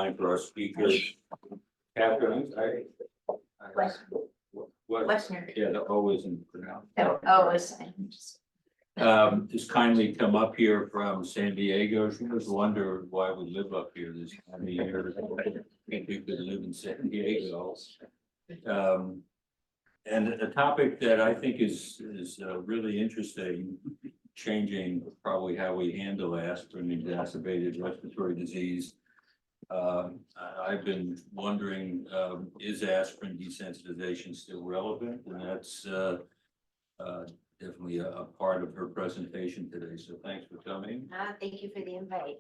Time for our speakers. Catherine, Woessner. Yeah, the O isn't pronounced. Just kindly come up here from San Diego. She was wondering why we live up here this time of year. If we could live in San Diego. And a topic that I think is really interesting, changing probably how we handle aspirin exacerbated respiratory disease. I've been wondering, is aspirin desensitization still relevant? And that's definitely a part of her presentation today. So thanks for coming. Thank you for the invite.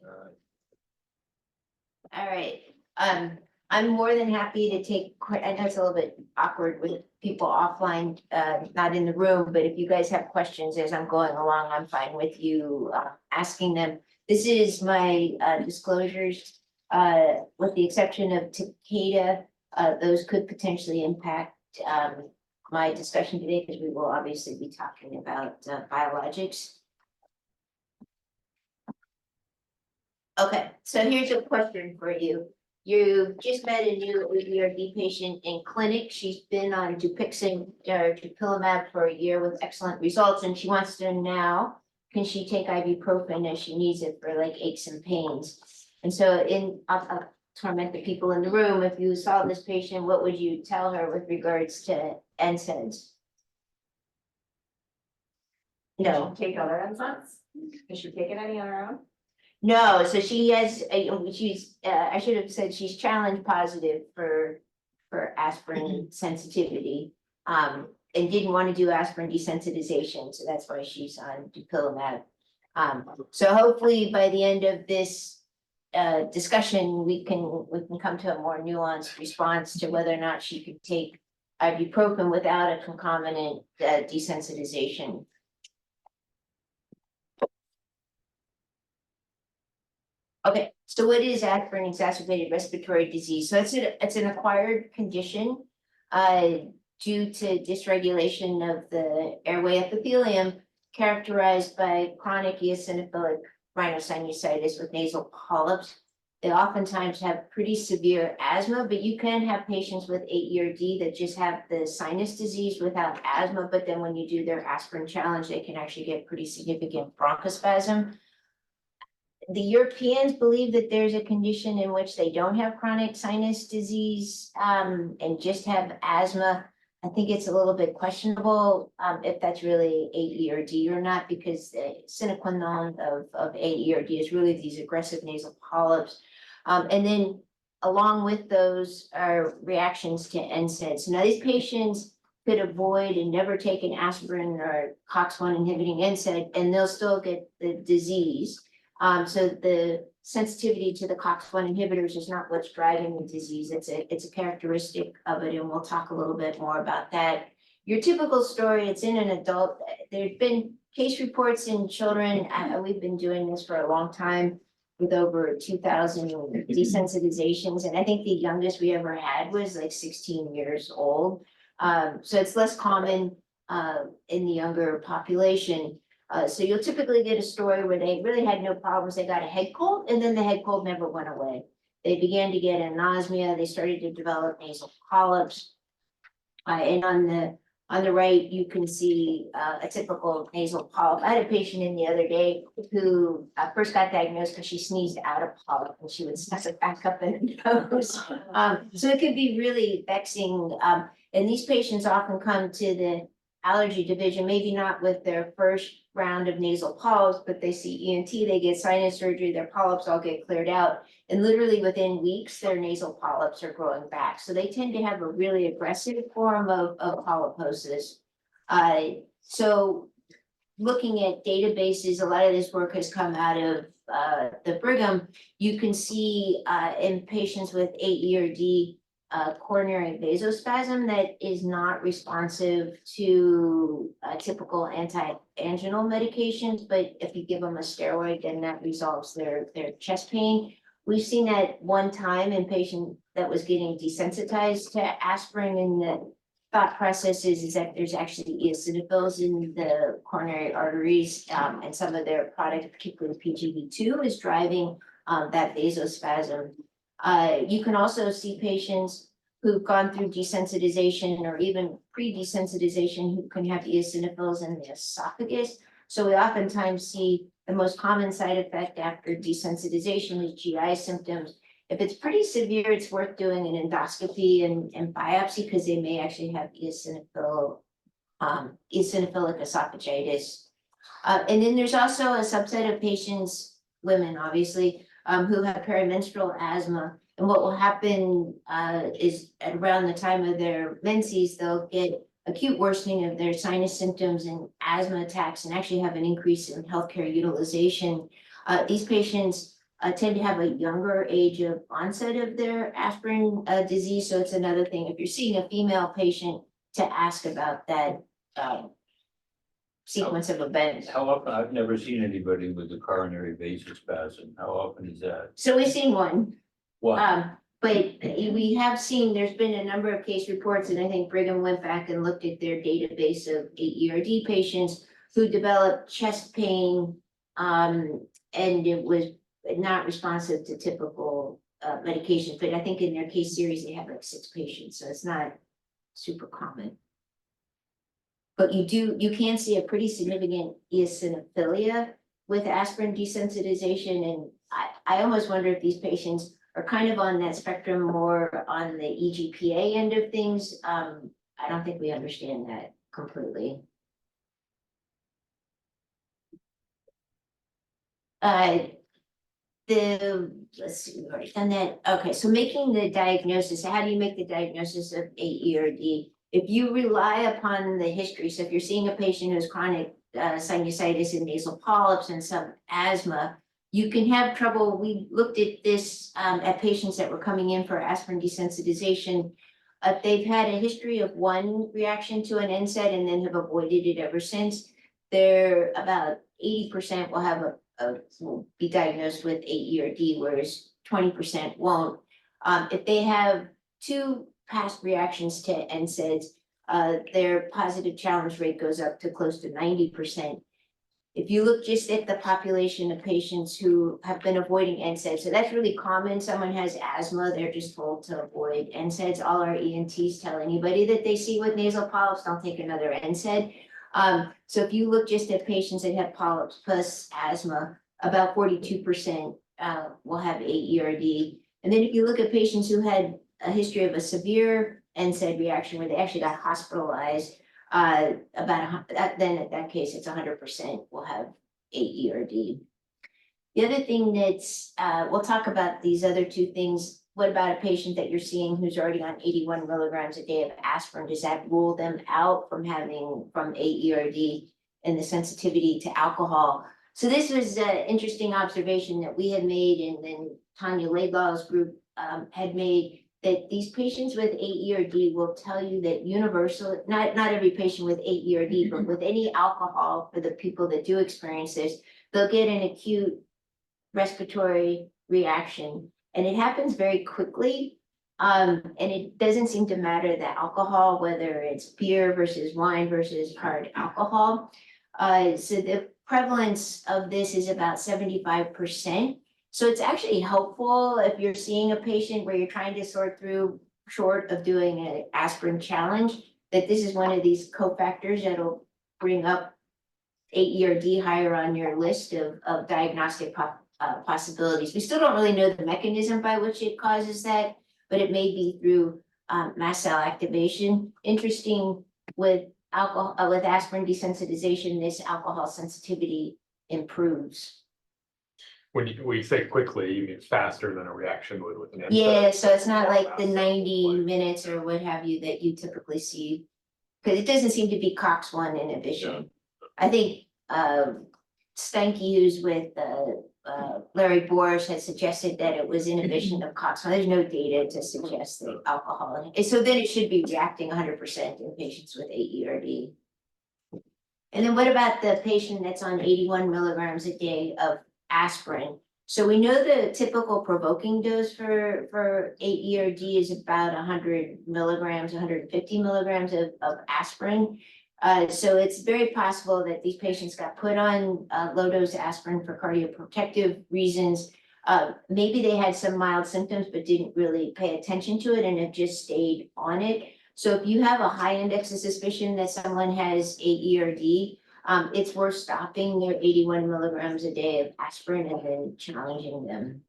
All right. I'm more than happy to take, I know it's a little bit awkward with people offline, not in the room, but if you guys have questions as I'm going along, I'm fine with you asking them. This is my disclosures. With the exception of Takeda, those could potentially impact my discussion today because we will obviously be talking about biologics. Okay, so here's a question for you. You just met a new AERD patient in clinic. She's been on Dupixent or dupilumab for a year with excellent results, and she wants to know, can she take ibuprofen as she needs it for like aches and pains? And so I'll torment the people in the room. If you saw this patient, what would you tell her with regards to NSAIDs? No. Take other NSAIDs? Does she take it any on her own? No, so she has, I should have said she's challenge positive for aspirin sensitivity. And didn't want to do aspirin desensitization, so that's why she's on dupilumab. So hopefully by the end of this discussion, we can come to a more nuanced response to whether or not she could take ibuprofen without a concomitant desensitization. Okay, so what is aspirin exacerbated respiratory disease? So it's an acquired condition due to dysregulation of the airway epithelium characterized by chronic eosinophilic rhinosinusitis with nasal polyps. They oftentimes have pretty severe asthma, but you can have patients with AERD that just have the sinus disease without asthma, but then when you do their aspirin challenge, they can actually get pretty significant bronchospasm. The Europeans believe that there's a condition in which they don't have chronic sinus disease and just have asthma. I think it's a little bit questionable if that's really AERD or not, because the sine qua non of AERD is really these aggressive nasal polyps. And then along with those are reactions to NSAIDs. So now these patients could avoid and never take an aspirin or COX-1 inhibiting NSAID, and they'll still get the disease. So the sensitivity to the COX-1 inhibitors is not what's driving the disease. It's a characteristic of it, and we'll talk a little bit more about that. Your typical story, it's in an adult. There's been case reports in children. We've been doing this for a long time with over 2,000 desensitizations, and I think the youngest we ever had was like 16 years old. So it's less common in the younger population. So you'll typically get a story where they really had no problems. They got a head cold, and then the head cold never went away. They began to get anosmia. They started to develop nasal polyps. And on the right, you can see a typical nasal polyp. I had a patient in the other day who first got diagnosed because she sneezed out a polyp, and she would snuff it back up in her nose. So it could be really vexing. And these patients often come to the allergy division, maybe not with their first round of nasal polyps, but they see ENT, they get sinus surgery, their polyps all get cleared out. And literally within weeks, their nasal polyps are growing back. So they tend to have a really aggressive form of polyposis. So looking at databases, a lot of this work has come out of the Brigham. You can see in patients with AERD, coronary vasospasm that is not responsive to typical anti-anginal medications, but if you give them a steroid, then that resolves their chest pain. We've seen that one time in patient that was getting desensitized to aspirin, and the thought process is that there's actually eosinophils in the coronary arteries, and some of their product, particularly PGV2, is driving that vasospasm. You can also see patients who've gone through desensitization or even pre-desensitization who can have eosinophils in the esophagus. So we oftentimes see the most common side effect after desensitization is GI symptoms. If it's pretty severe, it's worth doing an endoscopy and biopsy because they may actually have eosinophilic esophagitis. And then there's also a subset of patients, women obviously, who have perimenstrual asthma. And what will happen is at around the time of their menses, they'll get acute worsening of their sinus symptoms and asthma attacks and actually have an increase in healthcare utilization. These patients tend to have a younger age of onset of their aspirin disease. So it's another thing, if you're seeing a female patient, to ask about that sequence of events. How often, I've never seen anybody with a coronary vasospasm. How often is that? So we've seen one. What? But we have seen, there's been a number of case reports, and I think Brigham went back and looked at their database of AERD patients who developed chest pain, and it was not responsive to typical medications, but I think in their case series, they have like 6 patients, so it's not super common. But you can see a pretty significant eosinophilia with aspirin desensitization, and I almost wonder if these patients are kind of on that spectrum more on the EGPA end of things. I don't think we understand that completely. Let's see, we've already done that. Okay, so making the diagnosis, how do you make the diagnosis of AERD? If you rely upon the history, so if you're seeing a patient who's chronic sinusitis and nasal polyps and some asthma, you can have trouble. We looked at this at patients that were coming in for aspirin desensitization. If they've had a history of one reaction to an NSAID and then have avoided it ever since, they're about 80% will have will be diagnosed with AERD, whereas 20% won't. If they have 2 past reactions to NSAIDs, their positive challenge rate goes up to close to 90%. If you look just at the population of patients who have been avoiding NSAIDs, so that's really common. Someone has asthma, they're just told to avoid NSAIDs. All our ENTs tell anybody that they see with nasal polyps, don't take another NSAID. So if you look just at patients that have polyps plus asthma, about 42% will have AERD. And then if you look at patients who had a history of a severe NSAID reaction where they actually got hospitalized, then at that case, it's 100% will have AERD. The other thing that's, we'll talk about these other 2 things. What about a patient that you're seeing who's already on 81 milligrams a day of aspirin? Does that rule them out from AERD and the sensitivity to alcohol? So this was an interesting observation that we had made, and then Tanya Laidlaw's group had made, that these patients with AERD will tell you that universal, not every patient with AERD, but with any alcohol, for the people that do experience this, they'll get an acute respiratory reaction, and it happens very quickly. And it doesn't seem to matter the alcohol, whether it's beer versus wine versus hard alcohol. So the prevalence of this is about 75%. So it's actually helpful if you're seeing a patient where you're trying to sort through, short of doing an aspirin challenge, that this is one of these cofactors that'll bring up AERD higher on your list of diagnostic possibilities. We still don't really know the mechanism by which it causes that, but it may be through mast cell activation. Interesting with alcohol, with aspirin desensitization, this alcohol sensitivity improves. When you say quickly, you mean faster than a reaction would with an NSAID? Yeah, so it's not like the 90 minutes or what have you that you typically see, because it doesn't seem to be COX-1 inhibition. I think Stanky, who's with Larry Boris, had suggested that it was inhibition of COX-1. There's no data to suggest that alcohol. So then it should be reacting 100% in patients with AERD. And then what about the patient that's on 81 milligrams a day of aspirin? So we know the typical provoking dose for AERD is about 100 milligrams, 150 milligrams of aspirin. So it's very possible that these patients got put on low dose aspirin for cardioprotective reasons. Maybe they had some mild symptoms but didn't really pay attention to it and have just stayed on it. So if you have a high index of suspicion that someone has AERD, it's worth stopping their 81 milligrams a day of aspirin and then challenging them.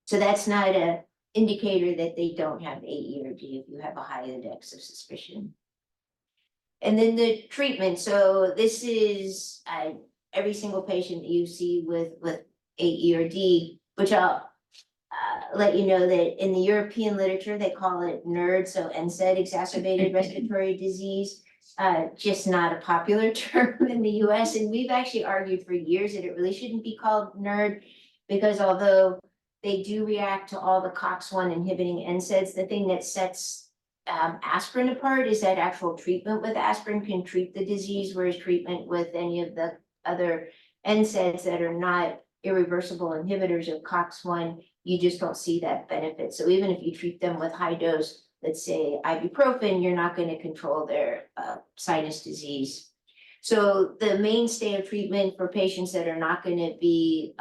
So that's not a indicator that they don't have AERD if you have a high index of suspicion. And then the treatment, so this is every single patient that you see with AERD, which I'll let you know that in the European literature, they call it NERD, so NSAID, exacerbated respiratory disease. Just not a popular term in the US, and we've actually argued for years that it really shouldn't be called NERD, because although they do react to all the COX-1 inhibiting NSAIDs, the thing that sets aspirin apart is that actual treatment with aspirin can treat the disease, whereas treatment with any of the other NSAIDs that are not irreversible inhibitors of COX-1, you just don't see that benefit. So even if you treat them with high dose, let's say ibuprofen, you're not going to control their sinus disease. So the mainstay of treatment for patients that are not going to be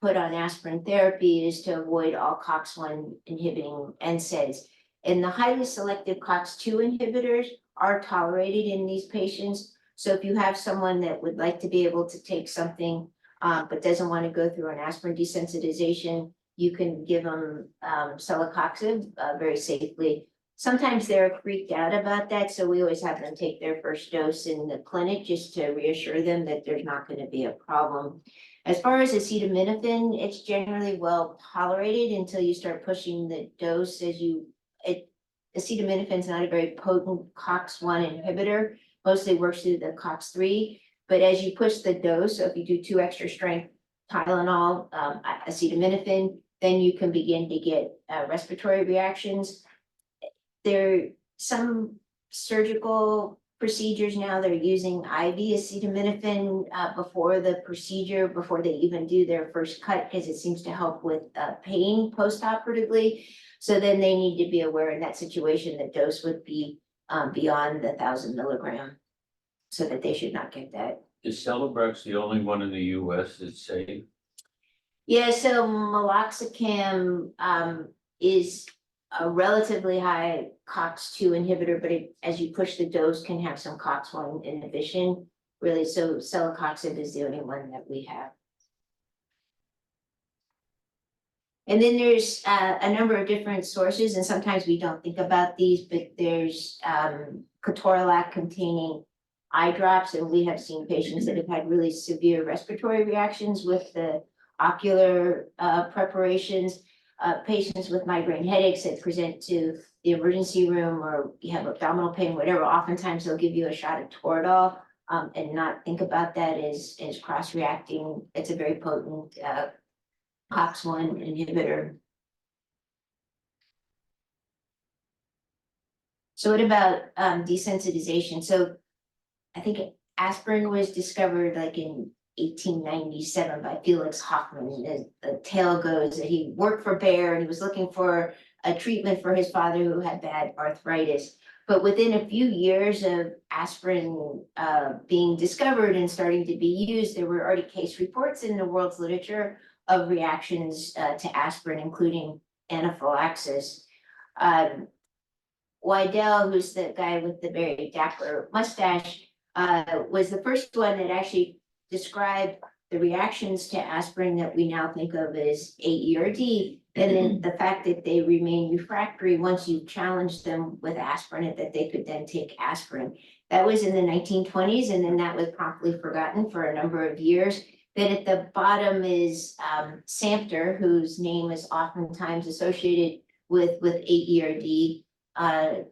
put on aspirin therapy is to avoid all COX-1 inhibiting NSAIDs. And the highly selective COX-2 inhibitors are tolerated in these patients. So if you have someone that would like to be able to take something but doesn't want to go through an aspirin desensitization, you can give them celecoxib very safely. Sometimes they're freaked out about that, so we always have them take their first dose in the clinic just to reassure them that there's not going to be a problem. As far as acetaminophen, it's generally well tolerated until you start pushing the dose. Acetaminophen is not a very potent COX-1 inhibitor, mostly works through the COX-3, but as you push the dose, so if you do 2 extra strength Tylenol, acetaminophen, then you can begin to get respiratory reactions. There are some surgical procedures now, they're using IV acetaminophen before the procedure, before they even do their first cut, because it seems to help with pain post-operatively. So then they need to be aware in that situation that dose would be beyond the 1,000 milligram, so that they should not get that. Is Celebrex the only one in the US that's safe? Yeah, so meloxicam is a relatively high COX-2 inhibitor, but as you push the dose can have some COX-1 inhibition, really, so celecoxib is the only one that we have. And then there's a number of different sources, and sometimes we don't think about these, but there's ketorolac containing eye drops, and we have seen patients that have had really severe respiratory reactions with the ocular preparations. Patients with migraine headaches that present to the emergency room, or you have abdominal pain, whatever, oftentimes they'll give you a shot of Toradol and not think about that as cross-reacting. It's a very potent COX-1 inhibitor. So what about desensitization? So I think aspirin was discovered like in 1897 by Felix Hoffman. The tale goes that he worked for Bayer and he was looking for a treatment for his father who had bad arthritis. But within a few years of aspirin being discovered and starting to be used, there were already case reports in the world's literature of reactions to aspirin, including anaphylaxis. Weidel, who's the guy with the very dapper mustache, was the first one that actually described the reactions to aspirin that we now think of as AERD, and then the fact that they remain refractory once you challenge them with aspirin, that they could then take aspirin. That was in the 1920s, and then that was promptly forgotten for a number of years. Then at the bottom is Samter, whose name is oftentimes associated with AERD,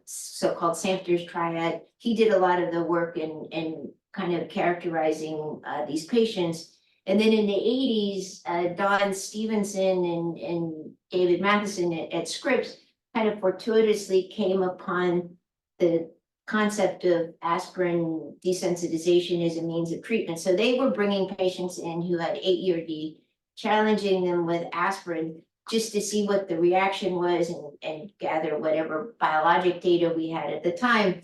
so-called Samter's triad. He did a lot of the work in kind of characterizing these patients. And then in the 80s, Don Stevenson and David Matheson at Scripps kind of fortuitously came upon the concept of aspirin desensitization as a means of treatment. So they were bringing patients in who had AERD, challenging them with aspirin just to see what the reaction was and gather whatever biologic data we had at the time.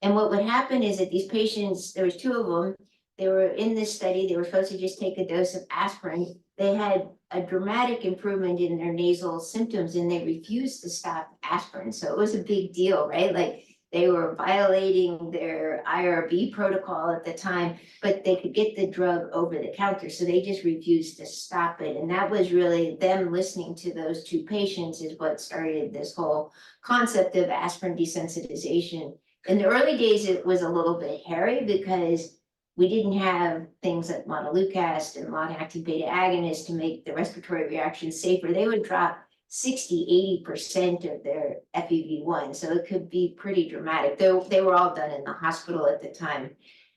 And what would happen is that these patients, there was 2 of them, they were in this study, they were supposed to just take a dose of aspirin, they had a dramatic improvement in their nasal symptoms and they refused to stop aspirin. So it was a big deal, right? Like they were violating their IRB protocol at the time, but they could get the drug over the counter. So they just refused to stop it. And that was really them listening to those two patients is what started this whole concept of aspirin desensitization. In the early days, it was a little bit hairy because we didn't have things like montelukast and long-acting beta agonists to make the respiratory reaction safer. They would drop 60–80% of their FEV1, so it could be pretty dramatic. They were all done in the hospital at the time.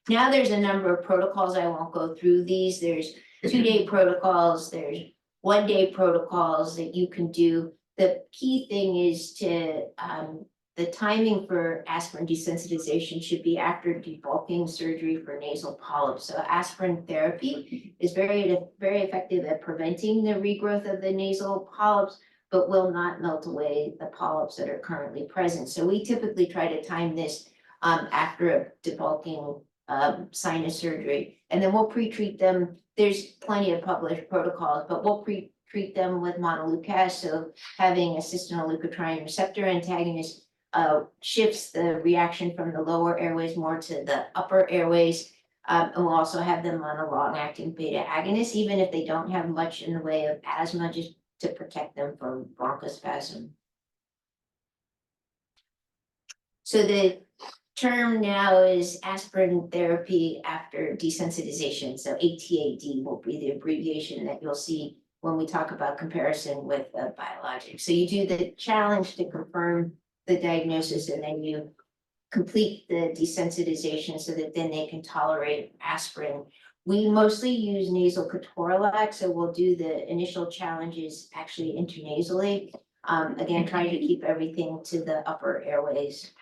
Now there's a number of protocols. I won't go through these. There's 2-day protocols, there's 1-day protocols that you can do. The key thing is to the timing for aspirin desensitization should be after debulking surgery for nasal polyps. So aspirin therapy is very effective at preventing the regrowth of the nasal polyps, but will not melt away the polyps that are currently present. So we typically try to time this after a debulking sinus surgery, and then we'll pre-treat them. There's plenty of published protocols, but we'll pre-treat them with montelukast. So having a cystine receptor antagonist shifts the reaction from the lower airways more to the upper airways. And we'll also have them on a long-acting beta agonist, even if they don't have much in the way of asthma, just to protect them from bronchospasm. So the term now is aspirin therapy after desensitization. So ATAD will be the abbreviation that you'll see when we talk about comparison with biologics. So you do the challenge to confirm the diagnosis, and then you complete the desensitization so that then they can tolerate aspirin. We mostly use nasal ketorolac, so we'll do the initial challenges actually intranasally. Again, trying to keep everything to the upper airways.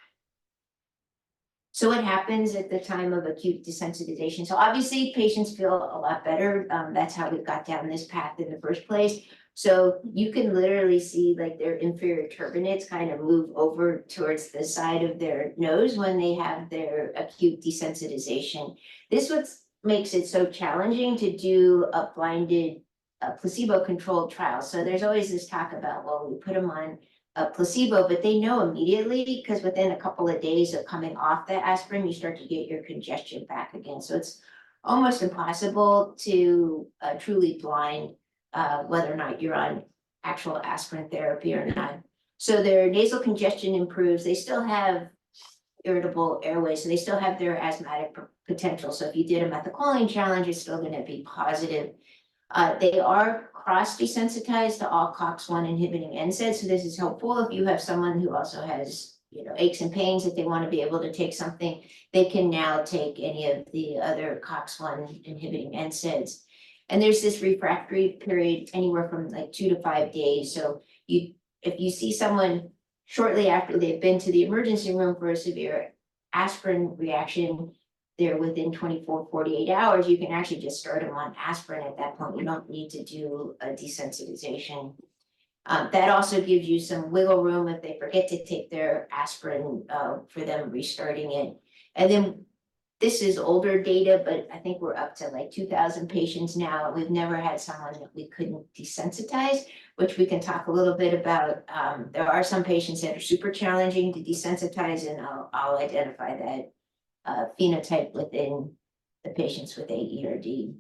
So what happens at the time of acute desensitization? So obviously patients feel a lot better. That's how we got down this path in the first place. So you can literally see like their inferior turbinates kind of move over towards the side of their nose when they have their acute desensitization. This what makes it so challenging to do a blinded placebo-controlled trial. So there's always this talk about, well, we put them on a placebo, but they know immediately because within a couple of days of coming off the aspirin, you start to get your congestion back again. So it's almost impossible to truly blind whether or not you're on actual aspirin therapy or not. So their nasal congestion improves. They still have irritable airways, so they still have their asthmatic potential. So if you did a methylcholine challenge, it's still going to be positive. They are cross-desensitized to all COX-1 inhibiting NSAIDs, so this is helpful if you have someone who also has, aches and pains. If they want to be able to take something, they can now take any of the other COX-1 inhibiting NSAIDs. And there's this refractory period anywhere from like 2 to 5 days. So if you see someone shortly after they've been to the emergency room for a severe aspirin reaction, they're within 24–48 hours, you can actually just start them on aspirin at that point. You don't need to do a desensitization. That also gives you some wiggle room if they forget to take their aspirin for them restarting it. And then this is older data, but I think we're up to like 2,000 patients now. We've never had someone that we couldn't desensitize, which we can talk a little bit about. There are some patients that are super challenging to desensitize, and I'll identify that phenotype within the patients with AERD.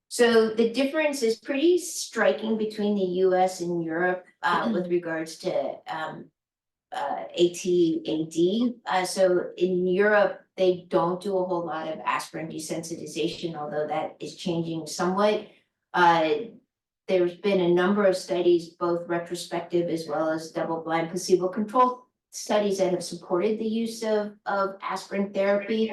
So the difference is pretty striking between the US and Europe with regards to ATAD. So in Europe, they don't do a whole lot of aspirin desensitization, although that is changing somewhat. There's been a number of studies, both retrospective as well as double-blind placebo-controlled studies that have supported the use of aspirin therapy.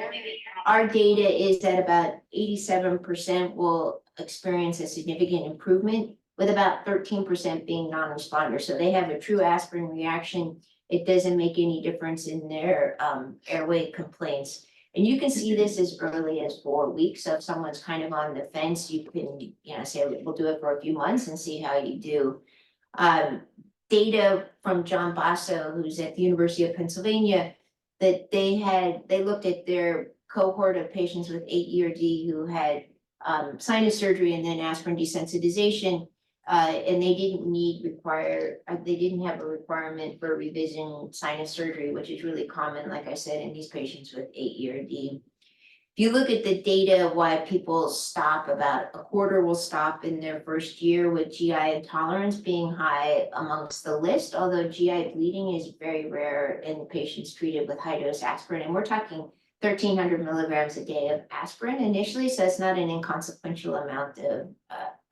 Our data is that about 87% will experience a significant improvement, with about 13% being non-responders. So they have a true aspirin reaction. It doesn't make any difference in their airway complaints. And you can see this as early as 4 weeks. So if someone's kind of on the fence, you can say, we'll do it for a few months and see how you do. Data from John Basso, who's at the University of Pennsylvania, that they looked at their cohort of patients with AERD who had sinus surgery and then aspirin desensitization. And they didn't have a requirement for revision sinus surgery, which is really common, like I said, in these patients with AERD. If you look at the data of why people stop, about a quarter will stop in their first year, with GI intolerance being high amongst the list, although GI bleeding is very rare in patients treated with high dose aspirin. And we're talking 1,300 milligrams a day of aspirin initially, so it's not an inconsequential amount of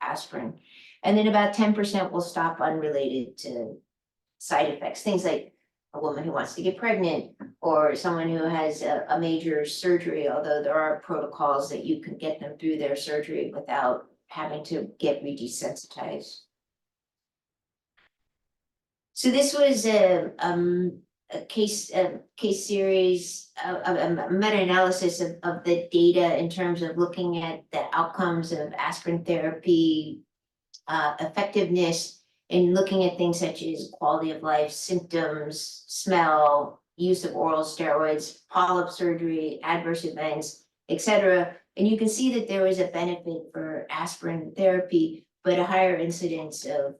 aspirin. And then about 10% will stop unrelated to side effects, things like a woman who wants to get pregnant or someone who has a major surgery, although there are protocols that you can get them through their surgery without having to get redesensitized. So this was a case series, a meta-analysis of the data in terms of looking at the outcomes of aspirin therapy, effectiveness, in looking at things such as quality of life, symptoms, smell, use of oral steroids, polyp surgery, adverse events, etc. And you can see that there was a benefit for aspirin therapy, but a higher incidence of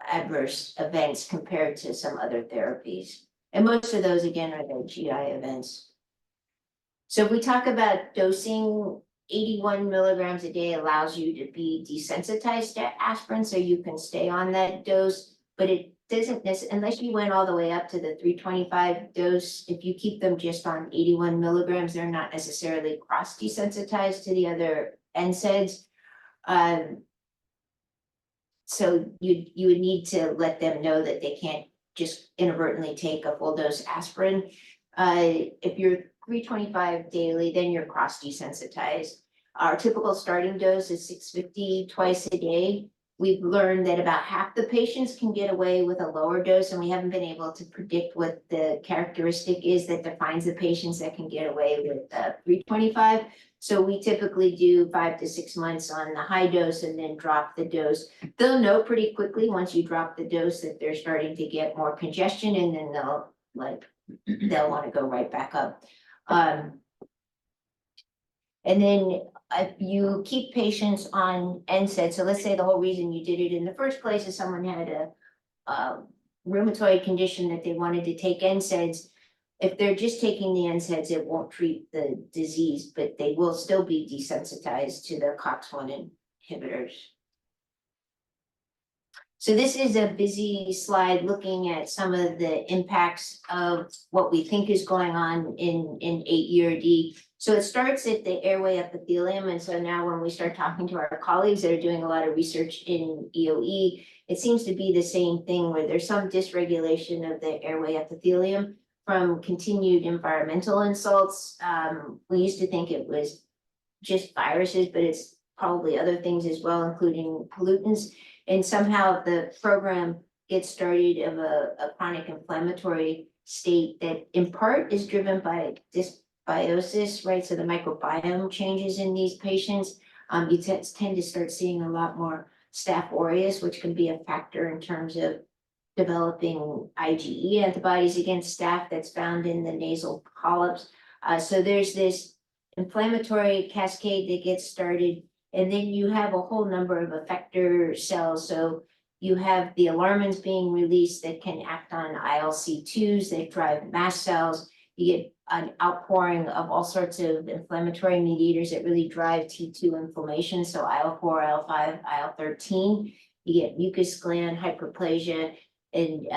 adverse events compared to some other therapies. And most of those, again, are the GI events. So if we talk about dosing, 81 milligrams a day allows you to be desensitized to aspirin, so you can stay on that dose, but it doesn't necessarily, unless you went all the way up to the 325 dose, if you keep them just on 81 milligrams, they're not necessarily cross desensitized to the other NSAIDs. So you would need to let them know that they can't just inadvertently take a full dose aspirin. If you're 325 daily, then you're cross desensitized. Our typical starting dose is 650 twice a day. We've learned that about half the patients can get away with a lower dose, and we haven't been able to predict what the characteristic is that defines the patients that can get away with 325. So we typically do 5 to 6 months on the high dose and then drop the dose. They'll know pretty quickly once you drop the dose that they're starting to get more congestion, and then they'll want to go right back up. And then if you keep patients on NSAID, so let's say the whole reason you did it in the first place is someone had a rheumatoid condition that they wanted to take NSAIDs. If they're just taking the NSAIDs, it won't treat the disease, but they will still be desensitized to the COX-1 inhibitors. So this is a busy slide looking at some of the impacts of what we think is going on in AERD. So it starts at the airway epithelium. And so now when we start talking to our colleagues that are doing a lot of research in EOE, it seems to be the same thing where there's some dysregulation of the airway epithelium from continued environmental insults. We used to think it was just viruses, but it's probably other things as well, including pollutants. And somehow the program gets started of a chronic inflammatory state that in part is driven by dysbiosis, right? So the microbiome changes in these patients. You tend to start seeing a lot more Staph aureus, which can be a factor in terms of developing IgE antibodies against staph that's found in the nasal polyps. So there's this inflammatory cascade that gets started. And then you have a whole number of effector cells. So you have the alarmins being released that can act on ILC2s that drive mast cells. You get an outpouring of all sorts of inflammatory mediators that really drive T2 inflammation. So IL-4, IL-5, IL-13. You get mucus gland hyperplasia and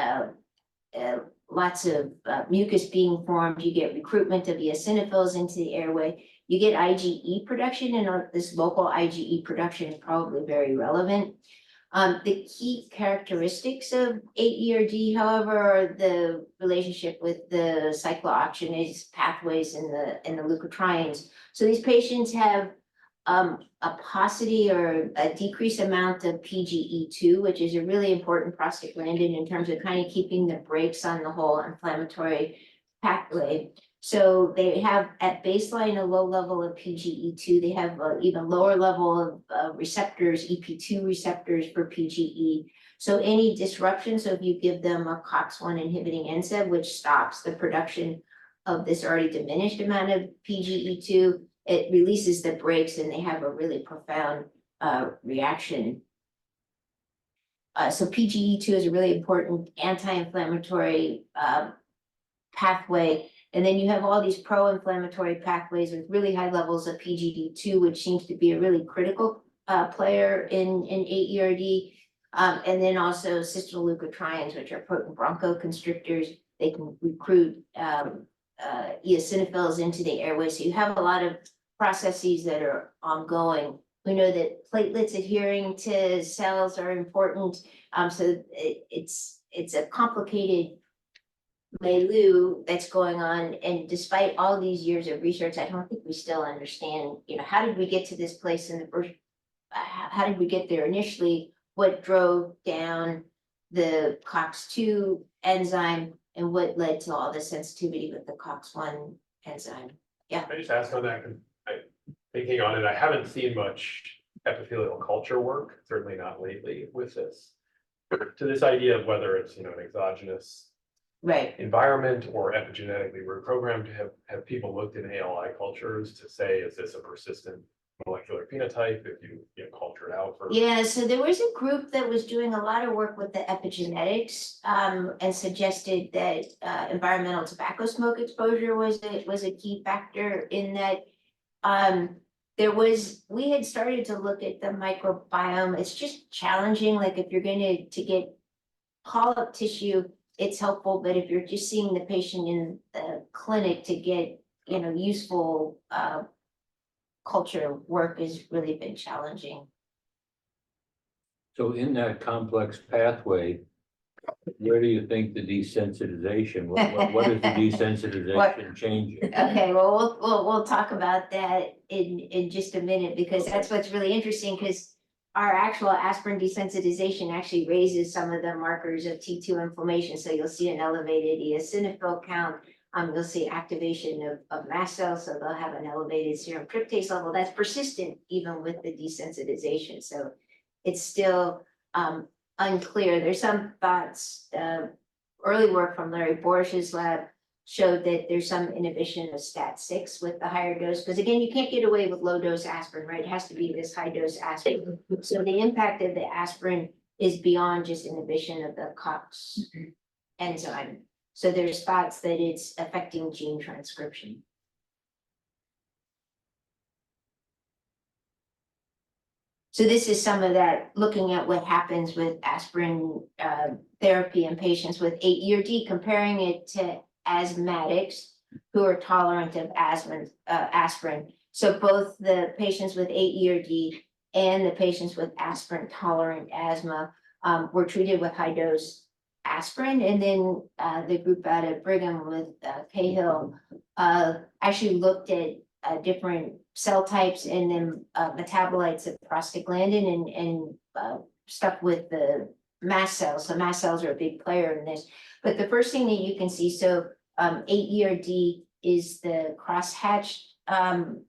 lots of mucus being formed. You get recruitment of eosinophils into the airway. You get IgE production, and this local IgE production is probably very relevant. The key characteristics of AERD, however, are the relationship with the cyclooxygenase pathways in the leukotrienes. So these patients have a paucity or a decreased amount of PGE2, which is a really important prostaglandin in terms of kind of keeping the brakes on the whole inflammatory pathway. So they have at baseline a low level of PGE2. They have an even lower level of receptors, EP2 receptors for PGE. So any disruption, so if you give them a COX-1 inhibiting NSAID, which stops the production of this already diminished amount of PGE2, it releases the brakes and they have a really profound reaction. So PGE2 is a really important anti-inflammatory pathway. And then you have all these pro-inflammatory pathways with really high levels of PGD2, which seems to be a really critical player in AERD. And then also cystoleucotrienes, which are potent bronchoconstrictors. They can recruit eosinophils into the airway. So you have a lot of processes that are ongoing. We know that platelets adhering to cells are important. So it's a complicated milieu that's going on. And despite all these years of research, I don't think we still understand, how did we get to this place in the first, how did we get there initially? What drove down the COX-2 enzyme and what led to all the sensitivity with the COX-1 enzyme? I just asked on that, 'cause thinking on it, I haven't seen much epithelial culture work, certainly not lately with this. To this idea of whether it's, an exogenous Right. environment or epigenetically reprogrammed, have people looked in ALI cultures to say, is this a persistent molecular phenotype if you culture it out for? Yeah, so there was a group that was doing a lot of work with the epigenetics and suggested that environmental tobacco smoke exposure was a key factor in that. We had started to look at the microbiome. It's just challenging, like if you're going to get polyp tissue, it's helpful, but if you're just seeing the patient in the clinic to get, useful culture work has really been challenging. So in that complex pathway, where do you think the desensitization, what is the desensitization changing? Okay, well, we'll talk about that in just a minute, because that's what's really interesting, because our actual aspirin desensitization actually raises some of the markers of T2 inflammation. So you'll see an elevated eosinophil count. You'll see activation of mast cells, so they'll have an elevated serum tryptase level that's persistent even with the desensitization. So it's still unclear. There's some thoughts, early work from Larry Borsch's lab showed that there's some inhibition of STAT6 with the higher dose, because again, you can't get away with low dose aspirin, right? It has to be this high dose aspirin. So the impact of the aspirin is beyond just inhibition of the COX enzyme. So there's spots that it's affecting gene transcription. So this is some of that, looking at what happens with aspirin therapy in patients with AERD, comparing it to asthmatics who are tolerant of aspirin. So both the patients with AERD and the patients with aspirin tolerant asthma were treated with high dose aspirin, and then the group out of Brigham with Cahill actually looked at different cell types and then metabolites of prostaglandin and stuff with the mast cells. So mast cells are a big player in this. But the first thing that you can see, so AERD is the crosshatched arrow.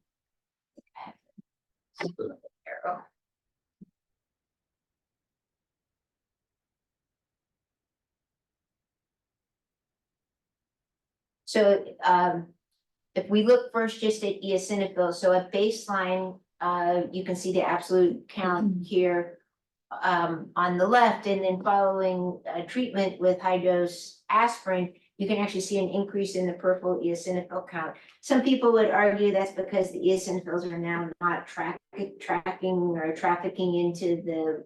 So if we look first just at eosinophils, so at baseline, you can see the absolute count here on the left, and then following treatment with high dose aspirin, you can actually see an increase in the peripheral eosinophil count. Some people would argue that's because the eosinophils are now not tracking or trafficking into the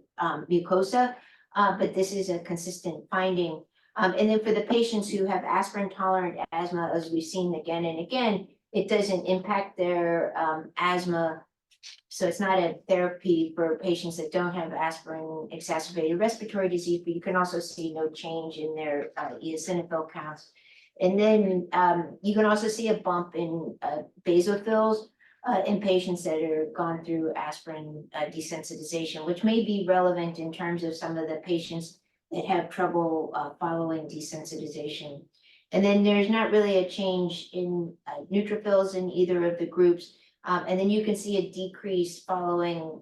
mucosa, but this is a consistent finding. And then for the patients who have aspirin tolerant asthma, as we've seen again and again, it doesn't impact their asthma. So it's not a therapy for patients that don't have aspirin exacerbated respiratory disease, but you can also see no change in their eosinophil counts. And then you can also see a bump in basophils in patients that are gone through aspirin desensitization, which may be relevant in terms of some of the patients that have trouble following desensitization. And then there's not really a change in neutrophils in either of the groups. And then you can see a decrease following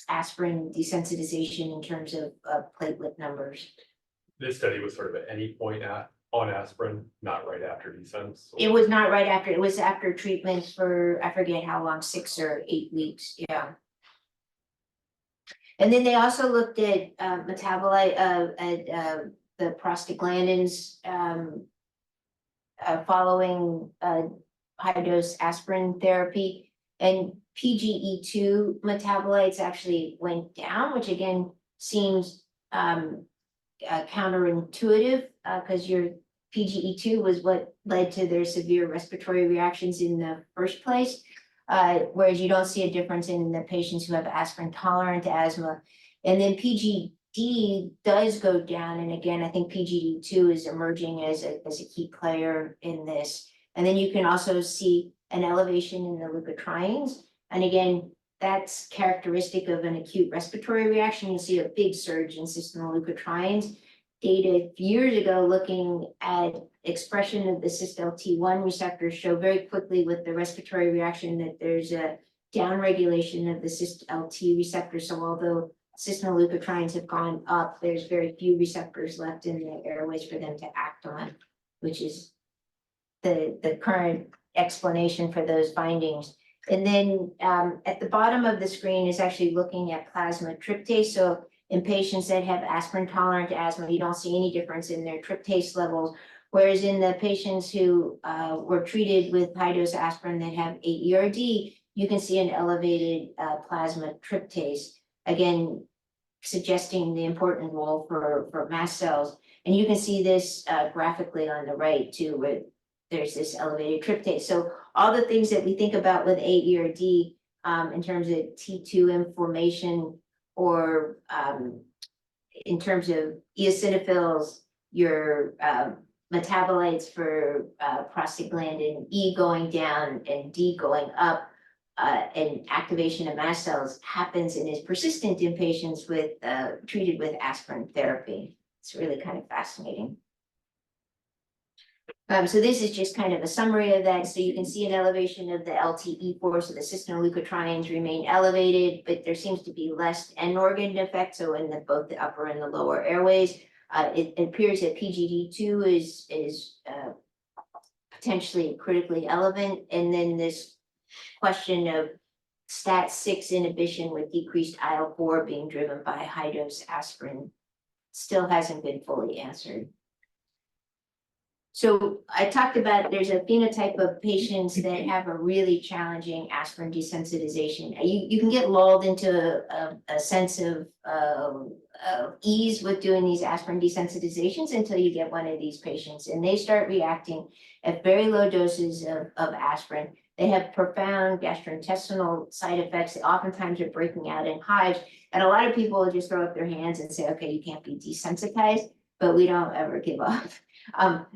aspirin desensitization in terms of platelet numbers. This study was sort of at any point on aspirin, not right after descents? It was not right after, it was after treatment for, I forget how long, 6 or 8 weeks, yeah. And then they also looked at metabolite the prostaglandins following high dose aspirin therapy, and PGE2 metabolites actually went down, which again seems counterintuitive because your PGE2 was what led to their severe respiratory reactions in the first place. Whereas you don't see a difference in the patients who have aspirin tolerant asthma. And then PGD does go down. And again, I think PGD2 is emerging as a key player in this. And then you can also see an elevation in the leukotrienes. And again, that's characteristic of an acute respiratory reaction. You see a big surge in systemic leukotrienes. Data years ago looking at expression of the CysLT1 receptors show very quickly with the respiratory reaction that there's a downregulation of the CysLT receptor. So although systemic leukotrienes have gone up, there's very few receptors left in the airways for them to act on, which is the current explanation for those findings. And then at the bottom of the screen is actually looking at plasma tryptase. So in patients that have aspirin tolerant asthma, you don't see any difference in their tryptase levels. Whereas in the patients who were treated with high dose aspirin that have AERD, you can see an elevated plasma tryptase, again, suggesting the important role for mast cells. And you can see this graphically on the right too, where there's this elevated tryptase. So all the things that we think about with AERD in terms of T2 inflammation, or in terms of eosinophils, your metabolites for prostaglandin E going down and D going up, and activation of mast cells happens and is persistent in patients with treated with aspirin therapy. It's really kind of fascinating. So this is just kind of a summary of that. So you can see an elevation of the LTE4, so the systemic leukotrienes remain elevated, but there seems to be less end organ effect. So in both the upper and the lower airways, it appears that PGD2 is potentially critically relevant. And then this question of STAT6 inhibition with decreased IL-4 being driven by high dose aspirin still hasn't been fully answered. So I talked about there's a phenotype of patients that have a really challenging aspirin desensitization. You can get lulled into a sense of ease with doing these aspirin desensitizations until you get one of these patients and they start reacting at very low doses of aspirin. They have profound gastrointestinal side effects. They oftentimes are breaking out in hives. And a lot of people will just throw up their hands and say, okay, you can't be desensitized, but we don't ever give up.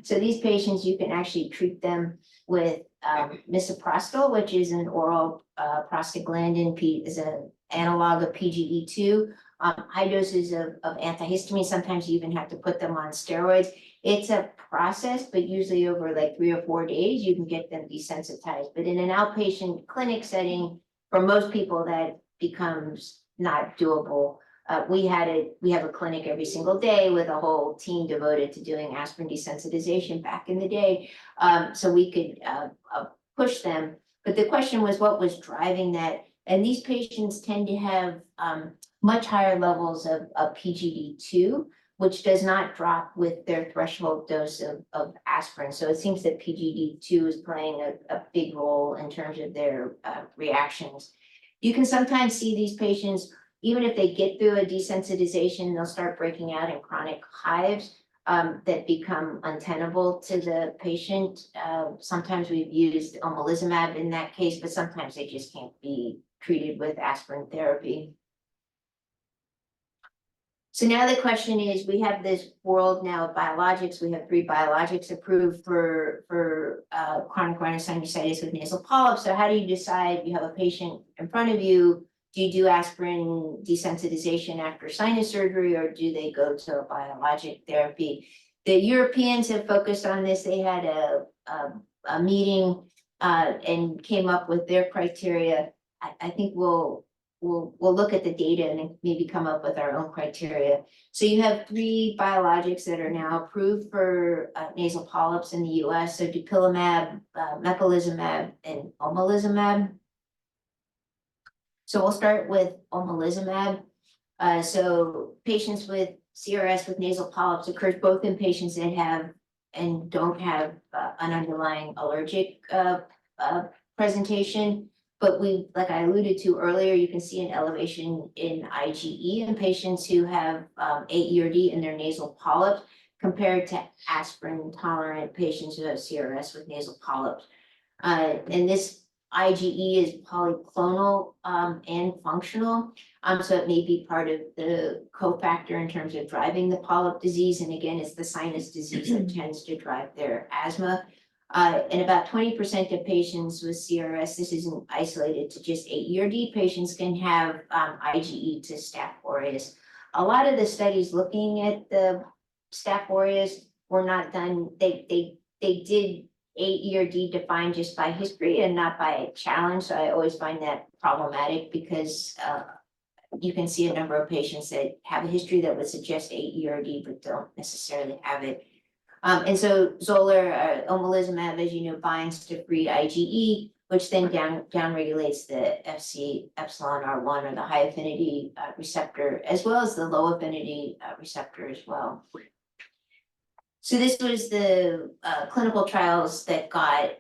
So these patients, you can actually treat them with misoprostol, which is an oral prostaglandin, is an analog of PGE2. High doses of antihistamine, sometimes you even have to put them on steroids. It's a process, but usually over like 3 or 4 days, you can get them desensitized. But in an outpatient clinic setting, for most people, that becomes not doable. We have a clinic every single day with a whole team devoted to doing aspirin desensitization back in the day. So we could push them. But the question was, what was driving that? And these patients tend to have much higher levels of PGD2, which does not drop with their threshold dose of aspirin. So it seems that PGD2 is playing a big role in terms of their reactions. You can sometimes see these patients, even if they get through a desensitization, they'll start breaking out in chronic hives that become untenable to the patient. Sometimes we've used omalizumab in that case, but sometimes they just can't be treated with aspirin therapy. So now the question is, we have this world now of biologics. We have 3 biologics approved for chronic rhinosinusitis with nasal polyps. So how do you decide? You have a patient in front of you. Do you do aspirin desensitization after sinus surgery, or do they go to a biologic therapy? The Europeans have focused on this. They had a meeting and came up with their criteria. I think we'll we'll look at the data and maybe come up with our own criteria. So you have 3 biologics that are now approved for nasal polyps in the US. So dupilumab, mepolizumab, and omalizumab. So we'll start with omalizumab. So patients with CRS with nasal polyps occurs both in patients that have and don't have an underlying allergic presentation. But like I alluded to earlier, you can see an elevation in IgE in patients who have AERD in their nasal polyps compared to aspirin tolerant patients who have CRS with nasal polyps. And this IgE is polyclonal and functional. So it may be part of the cofactor in terms of driving the polyp disease. And again, it's the sinus disease that tends to drive their asthma. In about 20% of patients with CRS, this isn't isolated to just AERD patients, can have IgE to Staph aureus. A lot of the studies looking at the Staph aureus were not done, they did AERD defined just by history and not by challenge. So I always find that problematic because you can see a number of patients that have a history that would suggest AERD but don't necessarily have it. And so Xolair, omalizumab, as you know, binds to free IgE, which then downregulates the Fc epsilon R1 or the high affinity receptor, as well as the low affinity receptor as well. So this was the clinical trials that got